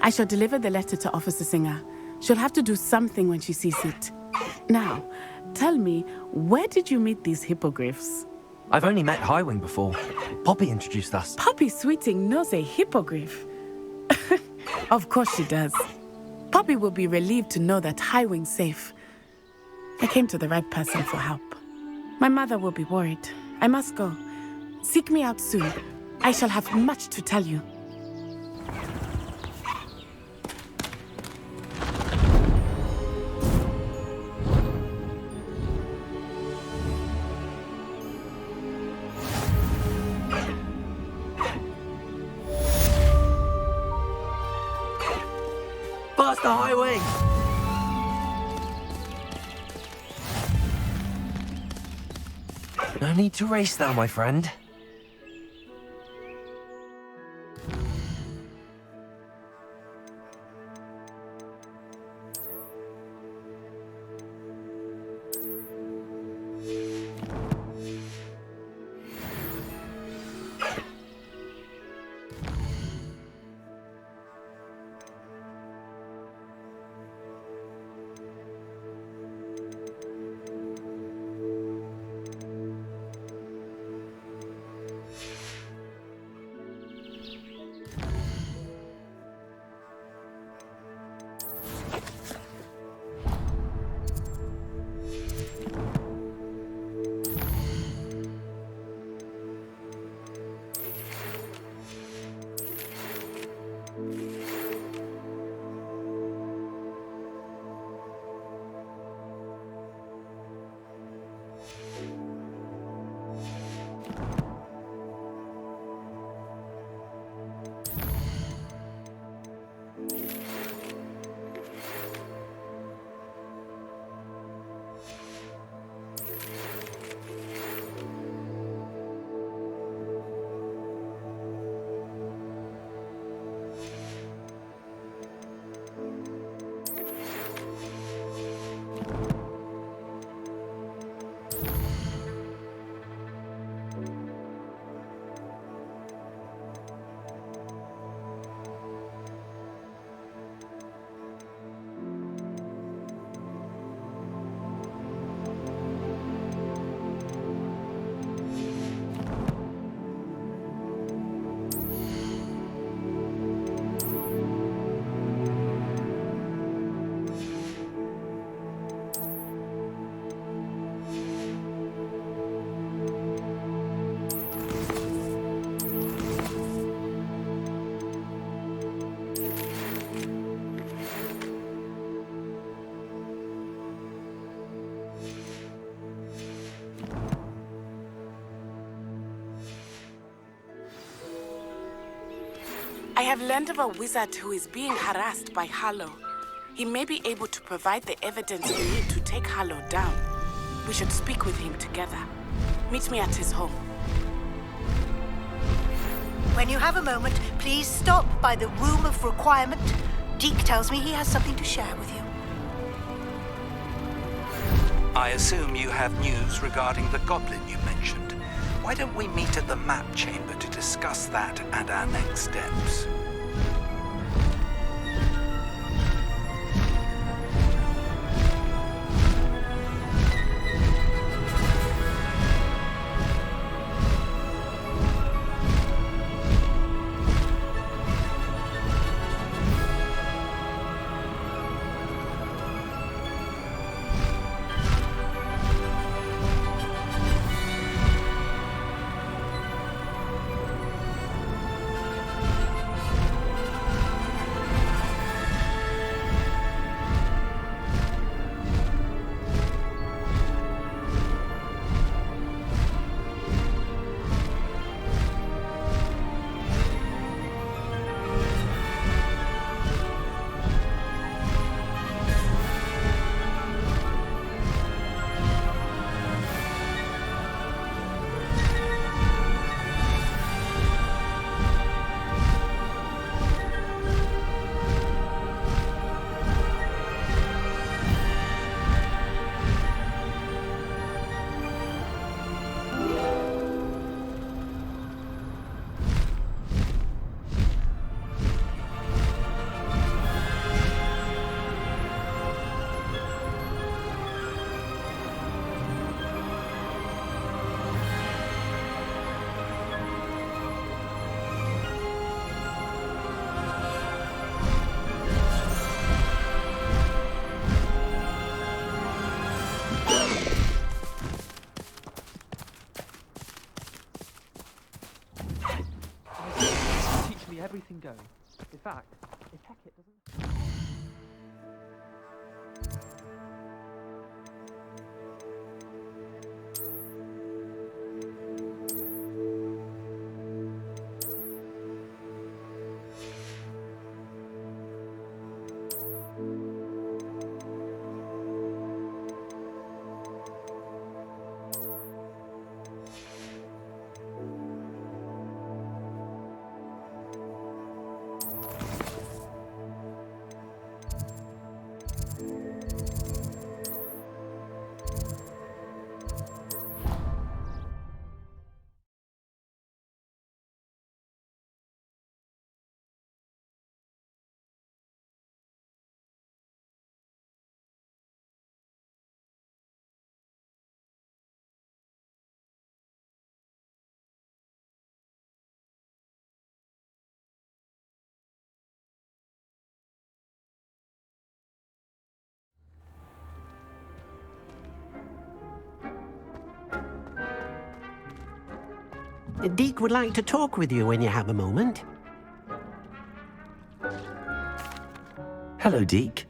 I shall deliver the letter to Officer Singer. She'll have to do something when she sees it. Now, tell me, where did you meet these hippogriffs? I've only met Highwing before. Poppy introduced us. Poppy Sweeting knows a hippogriff. Of course she does. Poppy will be relieved to know that Highwing's safe. I came to the right person for help. My mother will be worried. I must go. Seek me out soon. I shall have much to tell you. Faster, Highwing! No need to race now, my friend. I have learned of a wizard who is being harassed by Hallow. He may be able to provide the evidence we need to take Hallow down. We should speak with him together. Meet me at his home. When you have a moment, please stop by the Room of Requirement. Deke tells me he has something to share with you. I assume you have news regarding the goblin you mentioned. Why don't we meet at the map chamber to discuss that and our next steps? Teach me everything going. In fact, if Hecate doesn't... Deke would like to talk with you when you have a moment. Hello, Deke.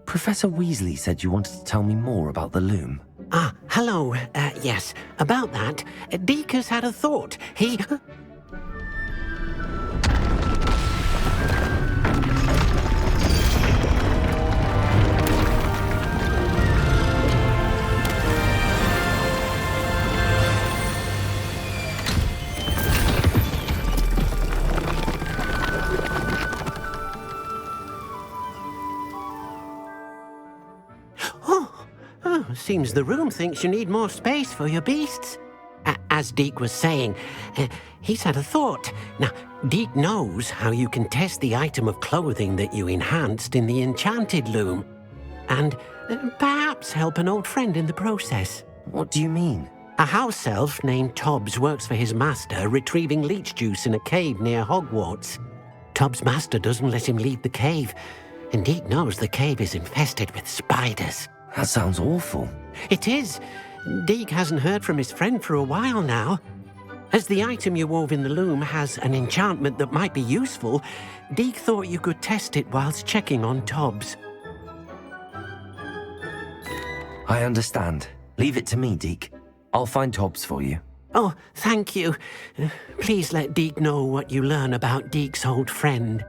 Professor Weasley said you wanted to tell me more about the loom. Ah, hello. Yes, about that. Deke has had a thought. He... Seems the room thinks you need more space for your beasts. As Deke was saying, he's had a thought. Now, Deke knows how you can test the item of clothing that you enhanced in the enchanted loom. And perhaps help an old friend in the process. What do you mean? A house elf named Tobbs works for his master, retrieving leech juice in a cave near Hogwarts. Tobbs' master doesn't let him leave the cave, and Deke knows the cave is infested with spiders. That sounds awful. It is. Deke hasn't heard from his friend for a while now. As the item you wove in the loom has an enchantment that might be useful, Deke thought you could test it whilst checking on Tobbs. I understand. Leave it to me, Deke. I'll find Tobbs for you. Oh, thank you. Please let Deke know what you learn about Deke's old friend.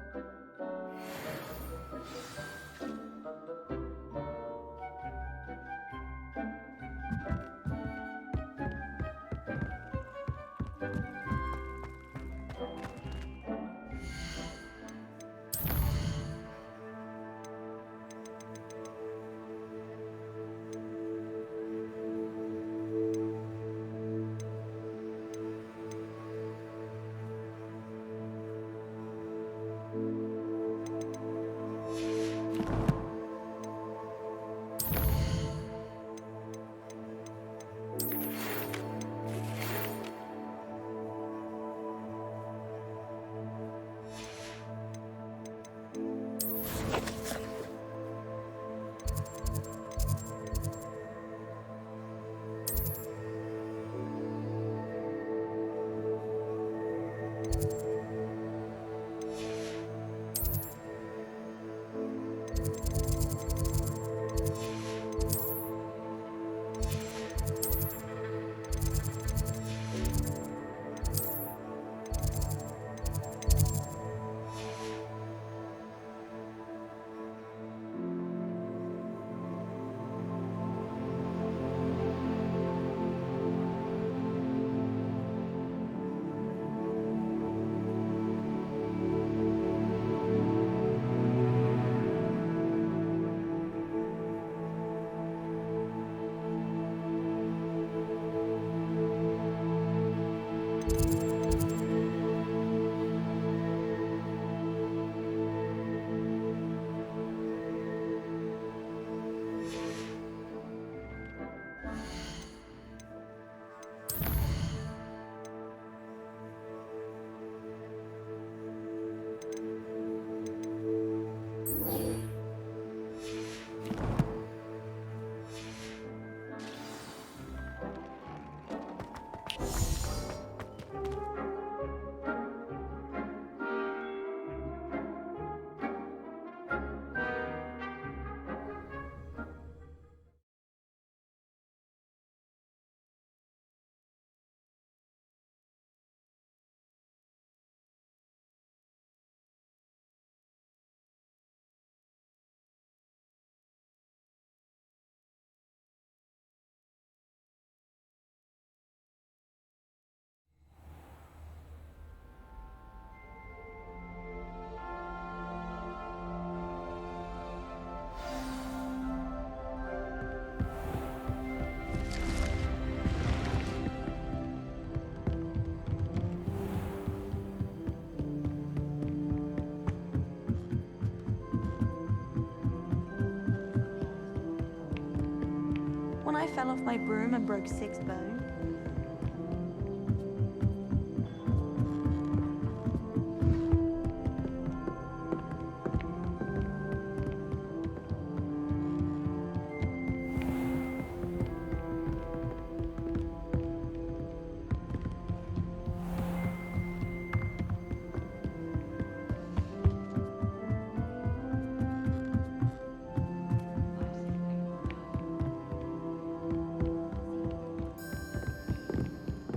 When I fell off my broom and broke 6 bones.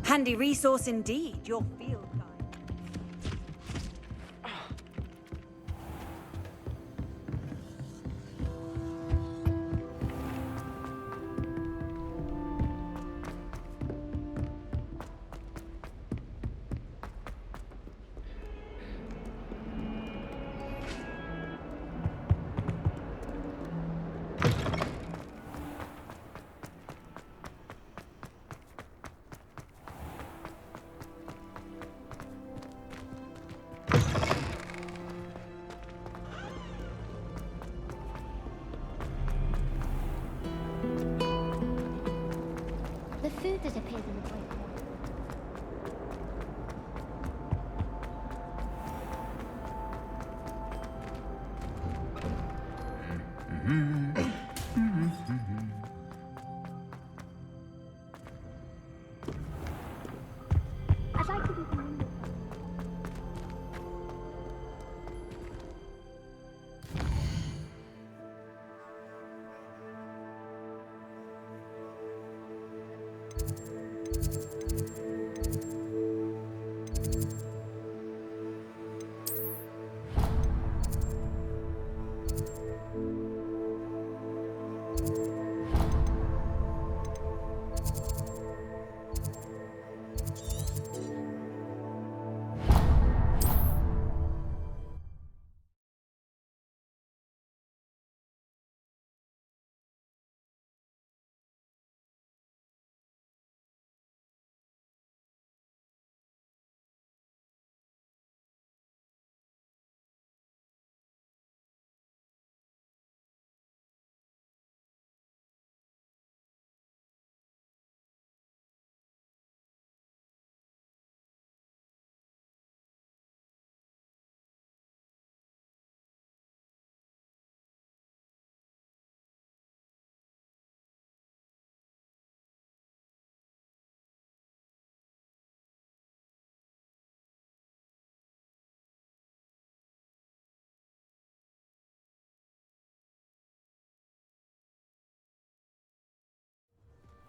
Handy resource indeed, your field guide. The food that appears in the plate. I'd like to do something.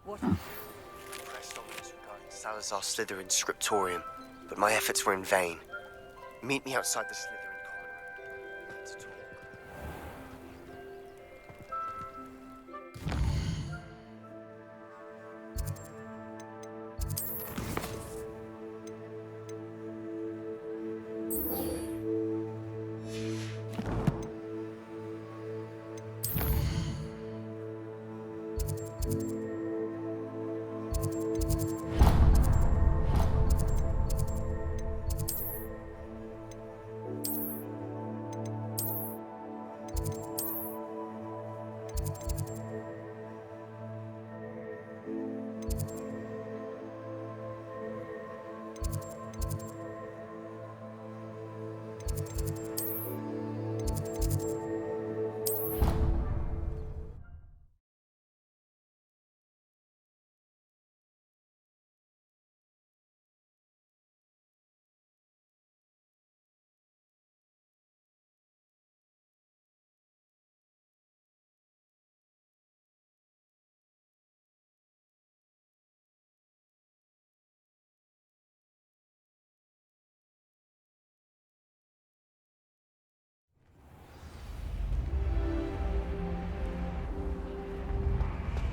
Pressed Ominous regarding Salazar Slytherin's scriptorium, but my efforts were in vain. Meet me outside the Slytherin common room. Let's talk.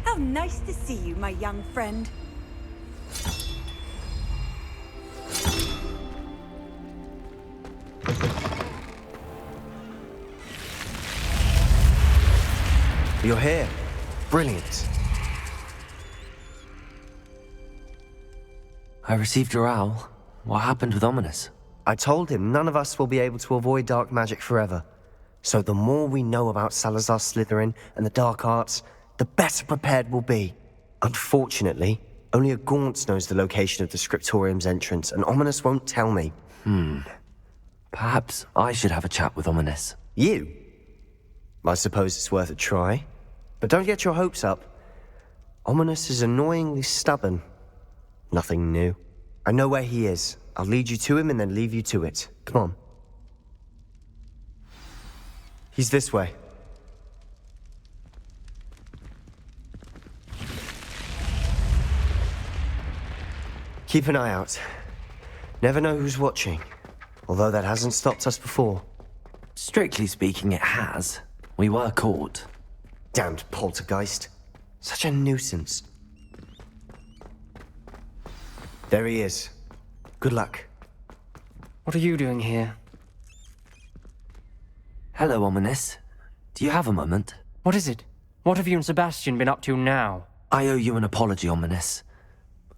How nice to see you, my young friend. You're here. Brilliant. I received your owl. What happened with Ominous? I told him none of us will be able to avoid dark magic forever. So the more we know about Salazar Slytherin and the dark arts, the better prepared we'll be. Unfortunately, only a Gaunt knows the location of the scriptorium's entrance, and Ominous won't tell me. Perhaps I should have a chat with Ominous. You? I suppose it's worth a try. But don't get your hopes up. Ominous is annoyingly stubborn. Nothing new. I know where he is. I'll lead you to him and then leave you to it. Come on. He's this way. Keep an eye out. Never know who's watching. Although that hasn't stopped us before. Strictly speaking, it has. We were caught. Damned poltergeist. Such a nuisance. There he is. Good luck. What are you doing here? Hello, Ominous. Do you have a moment? What is it? What have you and Sebastian been up to now? I owe you an apology, Ominous.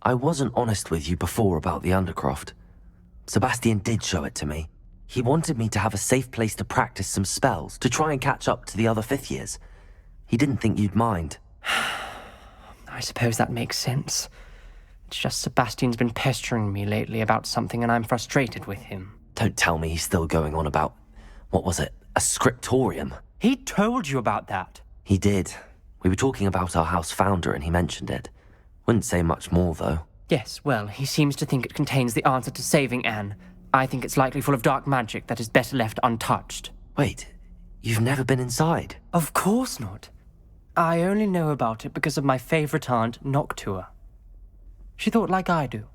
I wasn't honest with you before about the Undercroft. Sebastian did show it to me. He wanted me to have a safe place to practice some spells, to try and catch up to the other fifth years. He didn't think you'd mind. I suppose that makes sense. It's just Sebastian's been pestering me lately about something and I'm frustrated with him. Don't tell me he's still going on about, what was it, a scriptorium? He told you about that. He did. We were talking about our house founder and he mentioned it. Wouldn't say much more, though. Yes, well, he seems to think it contains the answer to saving Anne. I think it's likely full of dark magic that is better left untouched. Wait, you've never been inside? Of course not. I only know about it because of my favorite aunt, Noctua. She thought like I do.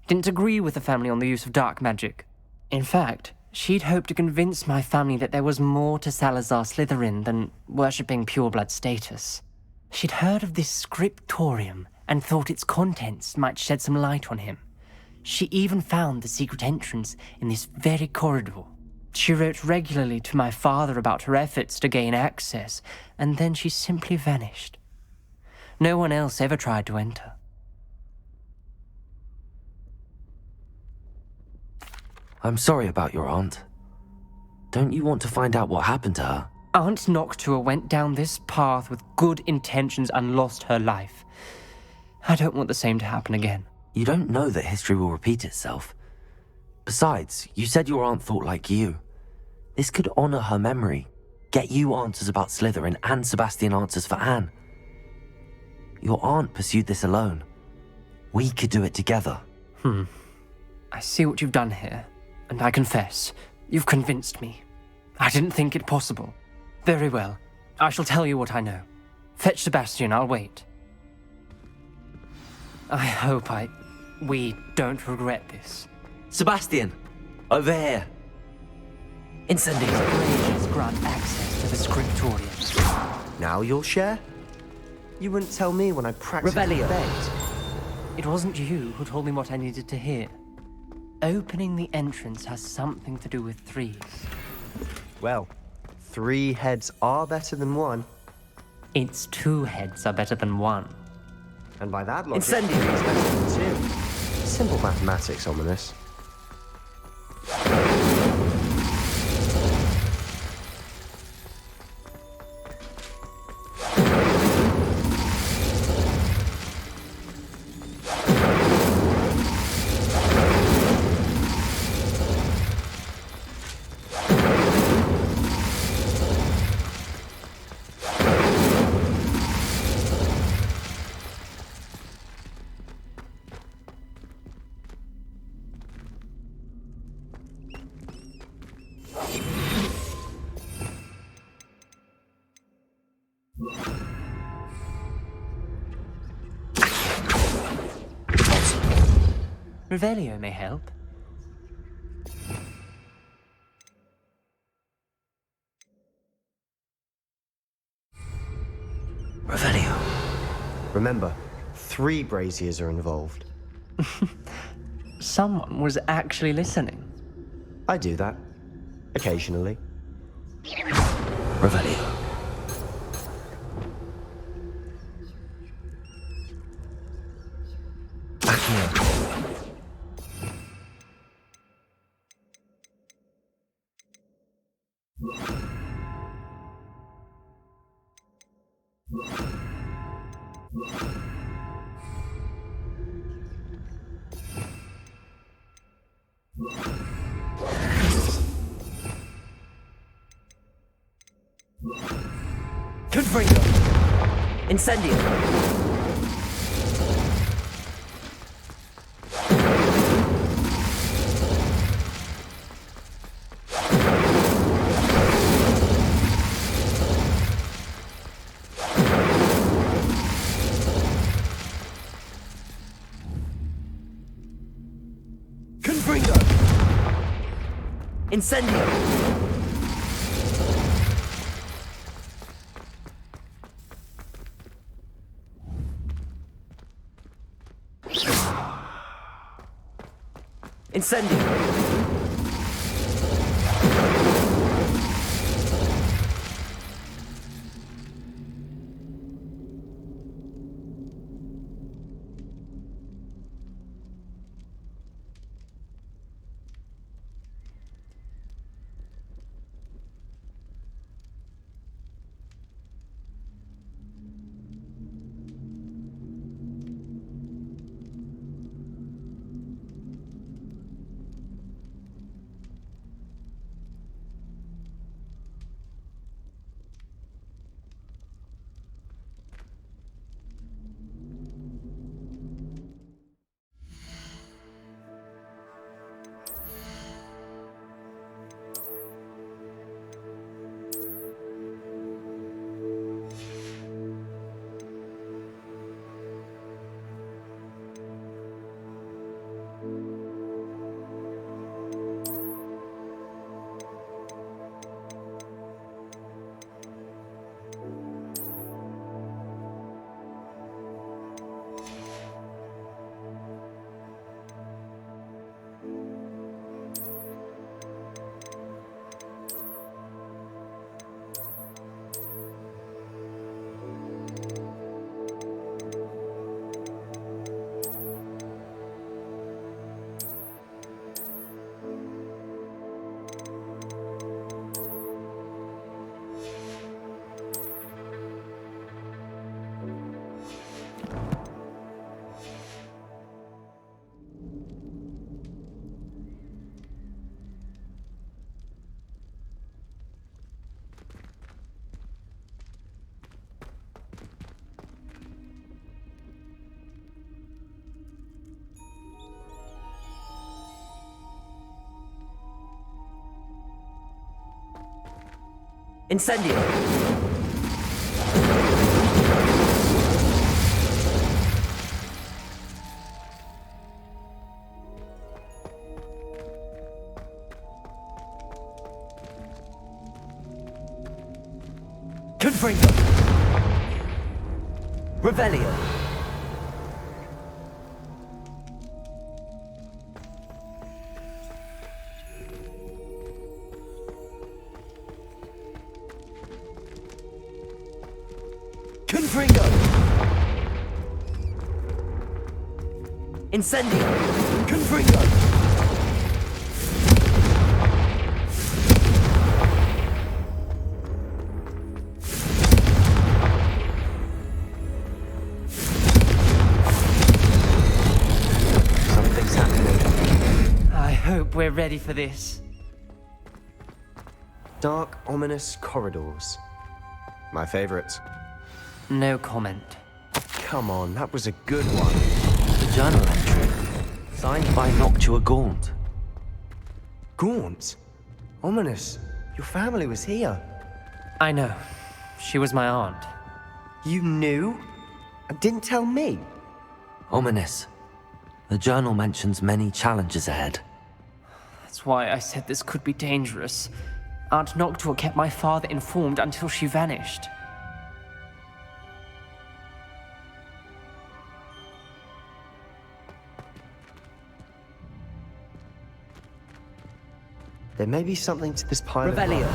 Didn't agree with the family on the use of dark magic. In fact, she'd hoped to convince my family that there was more to Salazar Slytherin than worshipping pureblood status. She'd heard of this scriptorium and thought its contents might shed some light on him. She even found the secret entrance in this very corridor. She wrote regularly to my father about her efforts to gain access, and then she simply vanished. No one else ever tried to enter. I'm sorry about your aunt. Don't you want to find out what happened to her? Aunt Noctua went down this path with good intentions and lost her life. I don't want the same to happen again. You don't know that history will repeat itself. Besides, you said your aunt thought like you. This could honor her memory, get you answers about Slytherin and Sebastian answers for Anne. Your aunt pursued this alone. We could do it together. I see what you've done here, and I confess, you've convinced me. I didn't think it possible. Very well, I shall tell you what I know. Fetch Sebastian, I'll wait. I hope we don't regret this. Sebastian, over here. Incendio. Gracious grant access to the scriptorium. Now you'll share? You wouldn't tell me when I practically Revelio. begged. It wasn't you who told me what I needed to hear. Opening the entrance has something to do with threes. Well, 3 heads are better than 1. It's 2 heads are better than 1. And by that logic, Incendio. 3 is better than 2. Simple mathematics, ominous. Revelio may help. Revelio. Remember, 3 braziers are involved. Someone was actually listening. I do that. Occasionally. Revelio. Confringo. Incendio. Confringo. Incendio. Incendio. Incendio. Confringo! Revelio! Confringo! Incendio! Confringo! Something's happening. I hope we're ready for this. Dark, ominous corridors. My favorite. No comment. Come on, that was a good one. The journal entry. Signed by Noctua Gaunt. Gaunt? Ominous. Your family was here. I know. She was my aunt. You knew? And didn't tell me? Ominous. The journal mentions many challenges ahead. That's why I said this could be dangerous. Aunt Noctua kept my father informed until she vanished. There may be something to this pile of Revelio.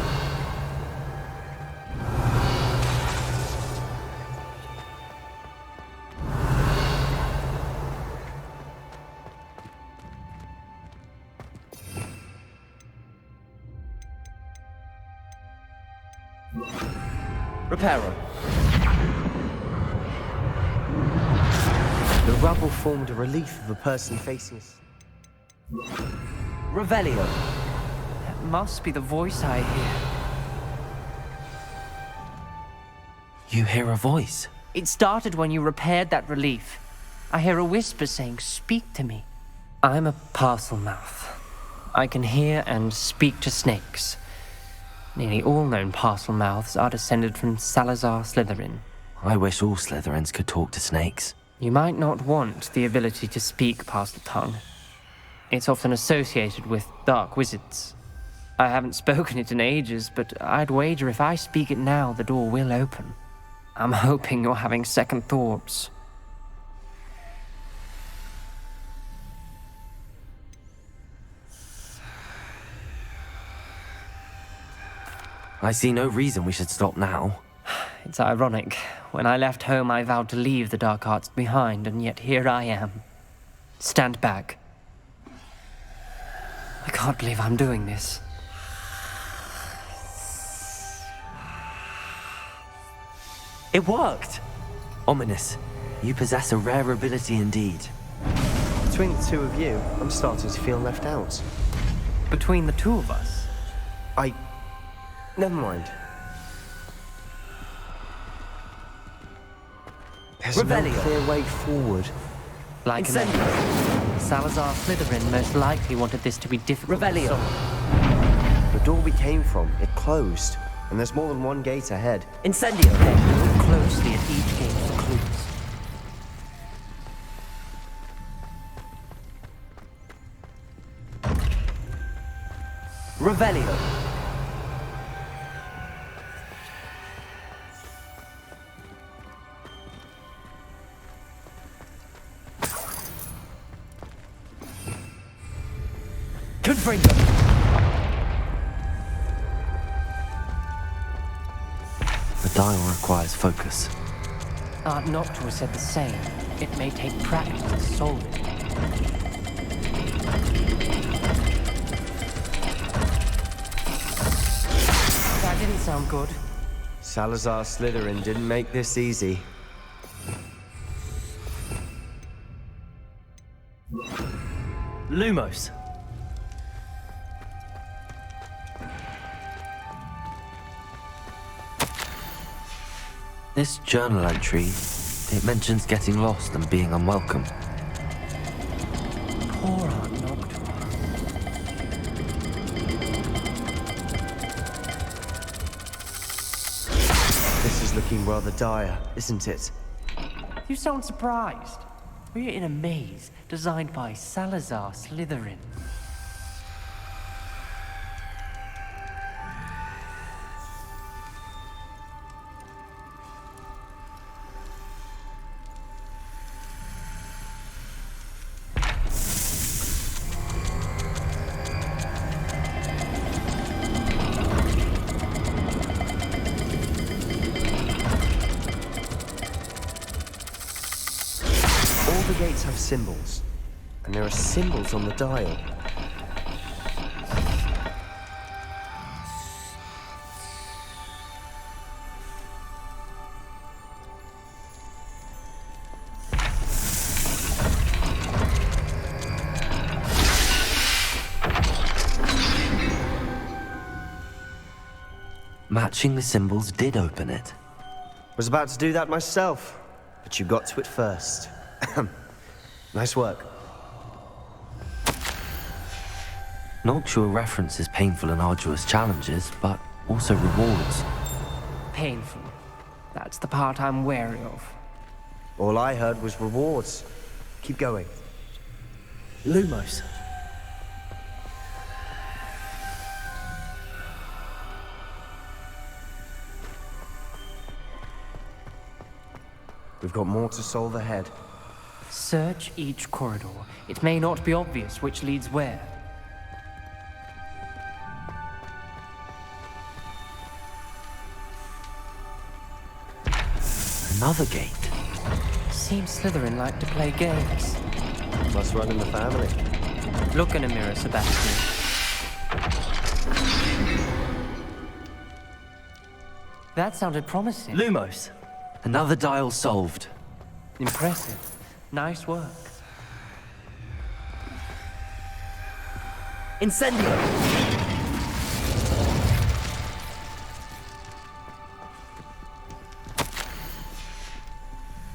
Reparo. The rubble formed a relief of a person facing us. Revelio. That must be the voice I hear. You hear a voice? It started when you repaired that relief. I hear a whisper saying, "Speak to me." I'm a parcel mouth. I can hear and speak to snakes. Nearly all known parcel mouths are descended from Salazar Slytherin. I wish all Slytherins could talk to snakes. You might not want the ability to speak parcel tongue. It's often associated with dark wizards. I haven't spoken it in ages, but I'd wager if I speak it now, the door will open. I'm hoping you're having second thoughts. I see no reason we should stop now. It's ironic. When I left home, I vowed to leave the dark arts behind, and yet here I am. Stand back. I can't believe I'm doing this. It worked! Ominous. You possess a rare ability indeed. Between the two of you, I'm starting to feel left out. Between the two of us? Never mind. There's no Revelio. clear way forward. Like an Incendio. enemy. Salazar Slytherin most likely wanted this to be difficult. Revelio. The door we came from, it closed. And there's more than one gate ahead. Incendio. Look closely at each gate for clues. Revelio. Confringo. The dial requires focus. Aunt Noctua said the same. It may take practice to solve it. That didn't sound good. Salazar Slytherin didn't make this easy. Lumos. This journal entry, it mentions getting lost and being unwelcome. Poor Aunt Noctua. This is looking rather dire, isn't it? You sound surprised. We're in a maze designed by Salazar Slytherin. gates have symbols, and there are symbols on the dial. Matching the symbols did open it. Was about to do that myself, but you got to it first. Nice work. Noctua references painful and arduous challenges, but also rewards. Painful. That's the part I'm wary of. All I heard was rewards. Keep going. Lumos. We've got more to solve ahead. Search each corridor. It may not be obvious which leads where. Another gate. Seems Slytherin like to play games. Must run in the family. Look in a mirror, Sebastian. That sounded promising. Lumos. Another dial solved. Impressive. Nice work. Incendio!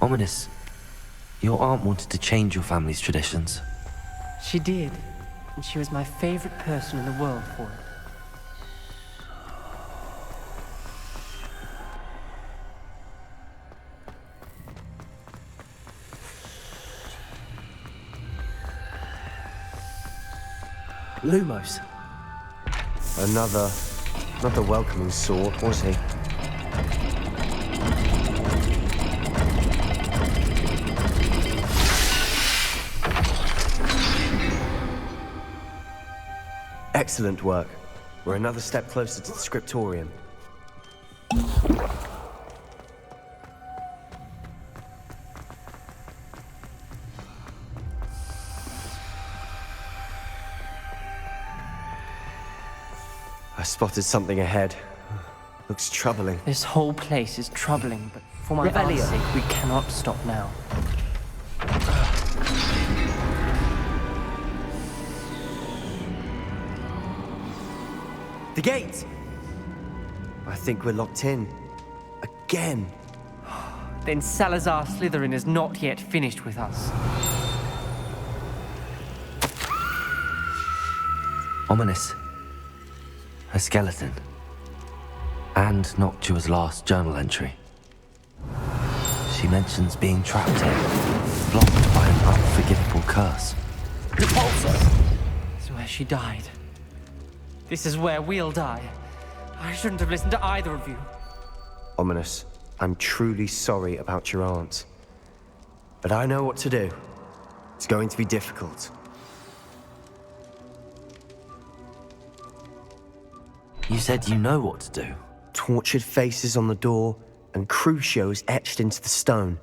Ominous. Your aunt wanted to change your family's traditions. She did. And she was my favorite person in the world for it. Lumos. Another welcoming sort, was he? Excellent work. We're another step closer to the scriptorium. I spotted something ahead. Looks troubling. This whole place is troubling, but for my Revelio. aunt's sake, we cannot stop now. The gate! I think we're locked in. Again. Then Salazar Slytherin is not yet finished with us. Ominous. A skeleton. And Noctua's last journal entry. She mentions being trapped here, blocked by an unforgivable curse. Repulsor! This is where she died. This is where we'll die. I shouldn't have listened to either of you. Ominous, I'm truly sorry about your aunt. But I know what to do. It's going to be difficult. You said you know what to do. Tortured faces on the door, and Crucio is etched into the stone.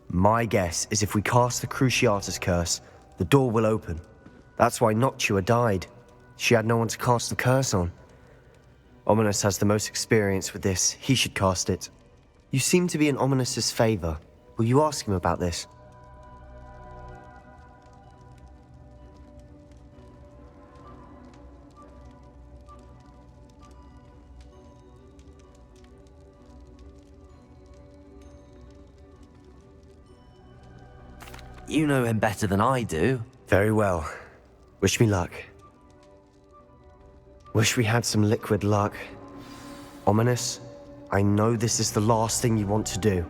My guess is if we cast the Cruciatus curse, the door will open. That's why Noctua died. She had no one to cast the curse on. Ominous has the most experience with this. He should cast it. You seem to be in Ominous's favor. Will you ask him about this? You know him better than I do. Very well. Wish me luck. Wish we had some liquid luck. Ominous, I know this is the last thing you want to do.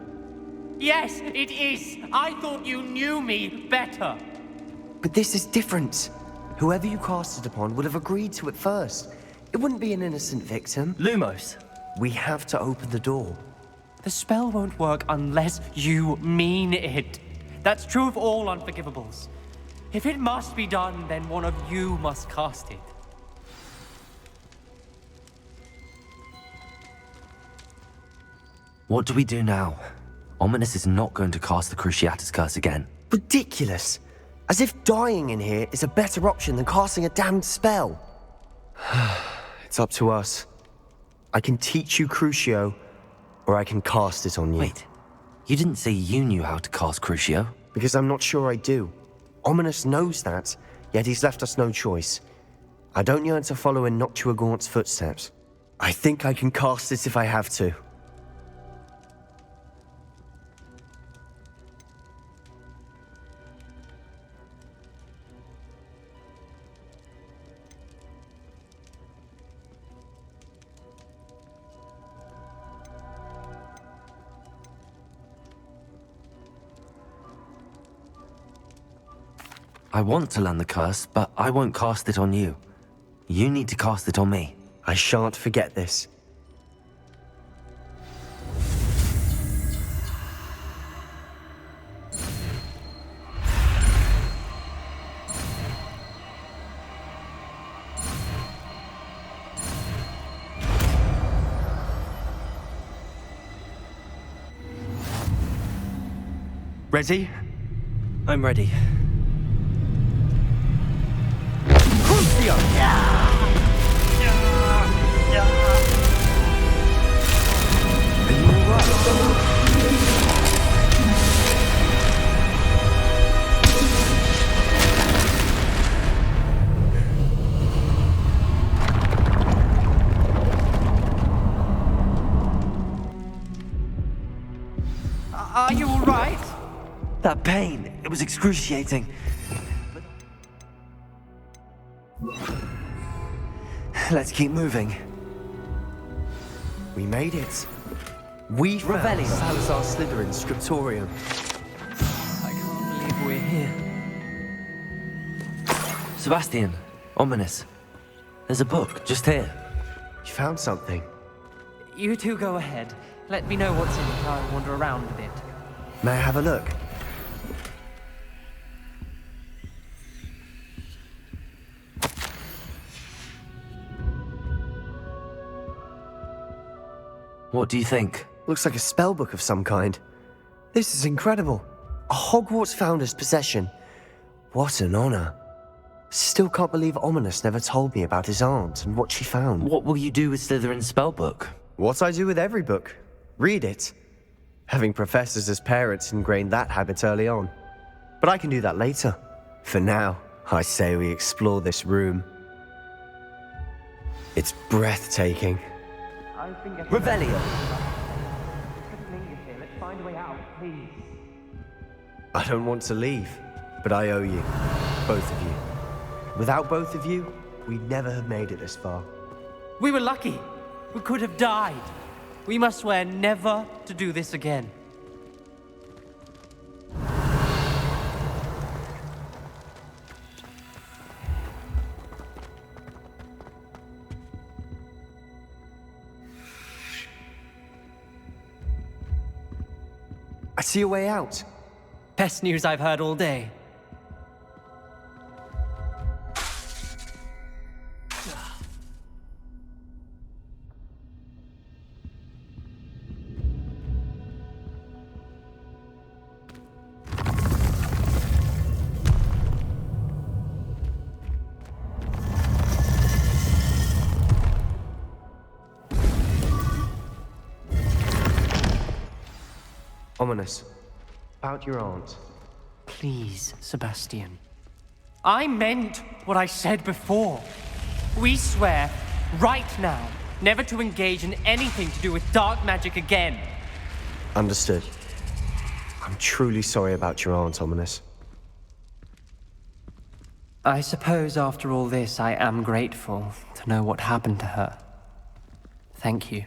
Yes, it is. I thought you knew me better. But this is different. Whoever you cast it upon would have agreed to it first. It wouldn't be an innocent victim. Lumos. We have to open the door. The spell won't work unless you mean it. That's true of all unforgivables. If it must be done, then one of you must cast it. What do we do now? Ominous is not going to cast the Cruciatus curse again. Ridiculous. As if dying in here is a better option than casting a damned spell. It's up to us. I can teach you Crucio, or I can cast it on you. Wait, you didn't say you knew how to cast Crucio? Because I'm not sure I do. Ominous knows that, yet he's left us no choice. I don't yearn to follow in Noctua Gaunt's footsteps. I think I can cast it if I have to. I want to learn the curse, but I won't cast it on you. You need to cast it on me. I shan't forget this. Ready? I'm ready. Are you all right? That pain, it was excruciating. Let's keep moving. We made it. We found Revelio. Salazar Slytherin's scriptorium. I can't believe we're here. Sebastian, Ominous. There's a book, just here. You found something. You two go ahead. Let me know what's in it. I'll wander around a bit. May I have a look? What do you think? Looks like a spellbook of some kind. This is incredible. A Hogwarts founder's possession. What an honor. Still can't believe Ominous never told me about his aunt and what she found. What will you do with Slytherin's spellbook? What I do with every book. Read it. Having professors as parents ingrained that habit early on. But I can do that later. For now, I say we explore this room. It's breathtaking. Revelio. Let's find a way out, please. I don't want to leave, but I owe you. Both of you. Without both of you, we'd never have made it this far. We were lucky. We could have died. We must swear never to do this again. I see a way out. Best news I've heard all day. Ominous. About your aunt. Please, Sebastian. I meant what I said before. We swear, right now, never to engage in anything to do with dark magic again. Understood. I'm truly sorry about your aunt, Ominous. I suppose after all this, I am grateful to know what happened to her. Thank you.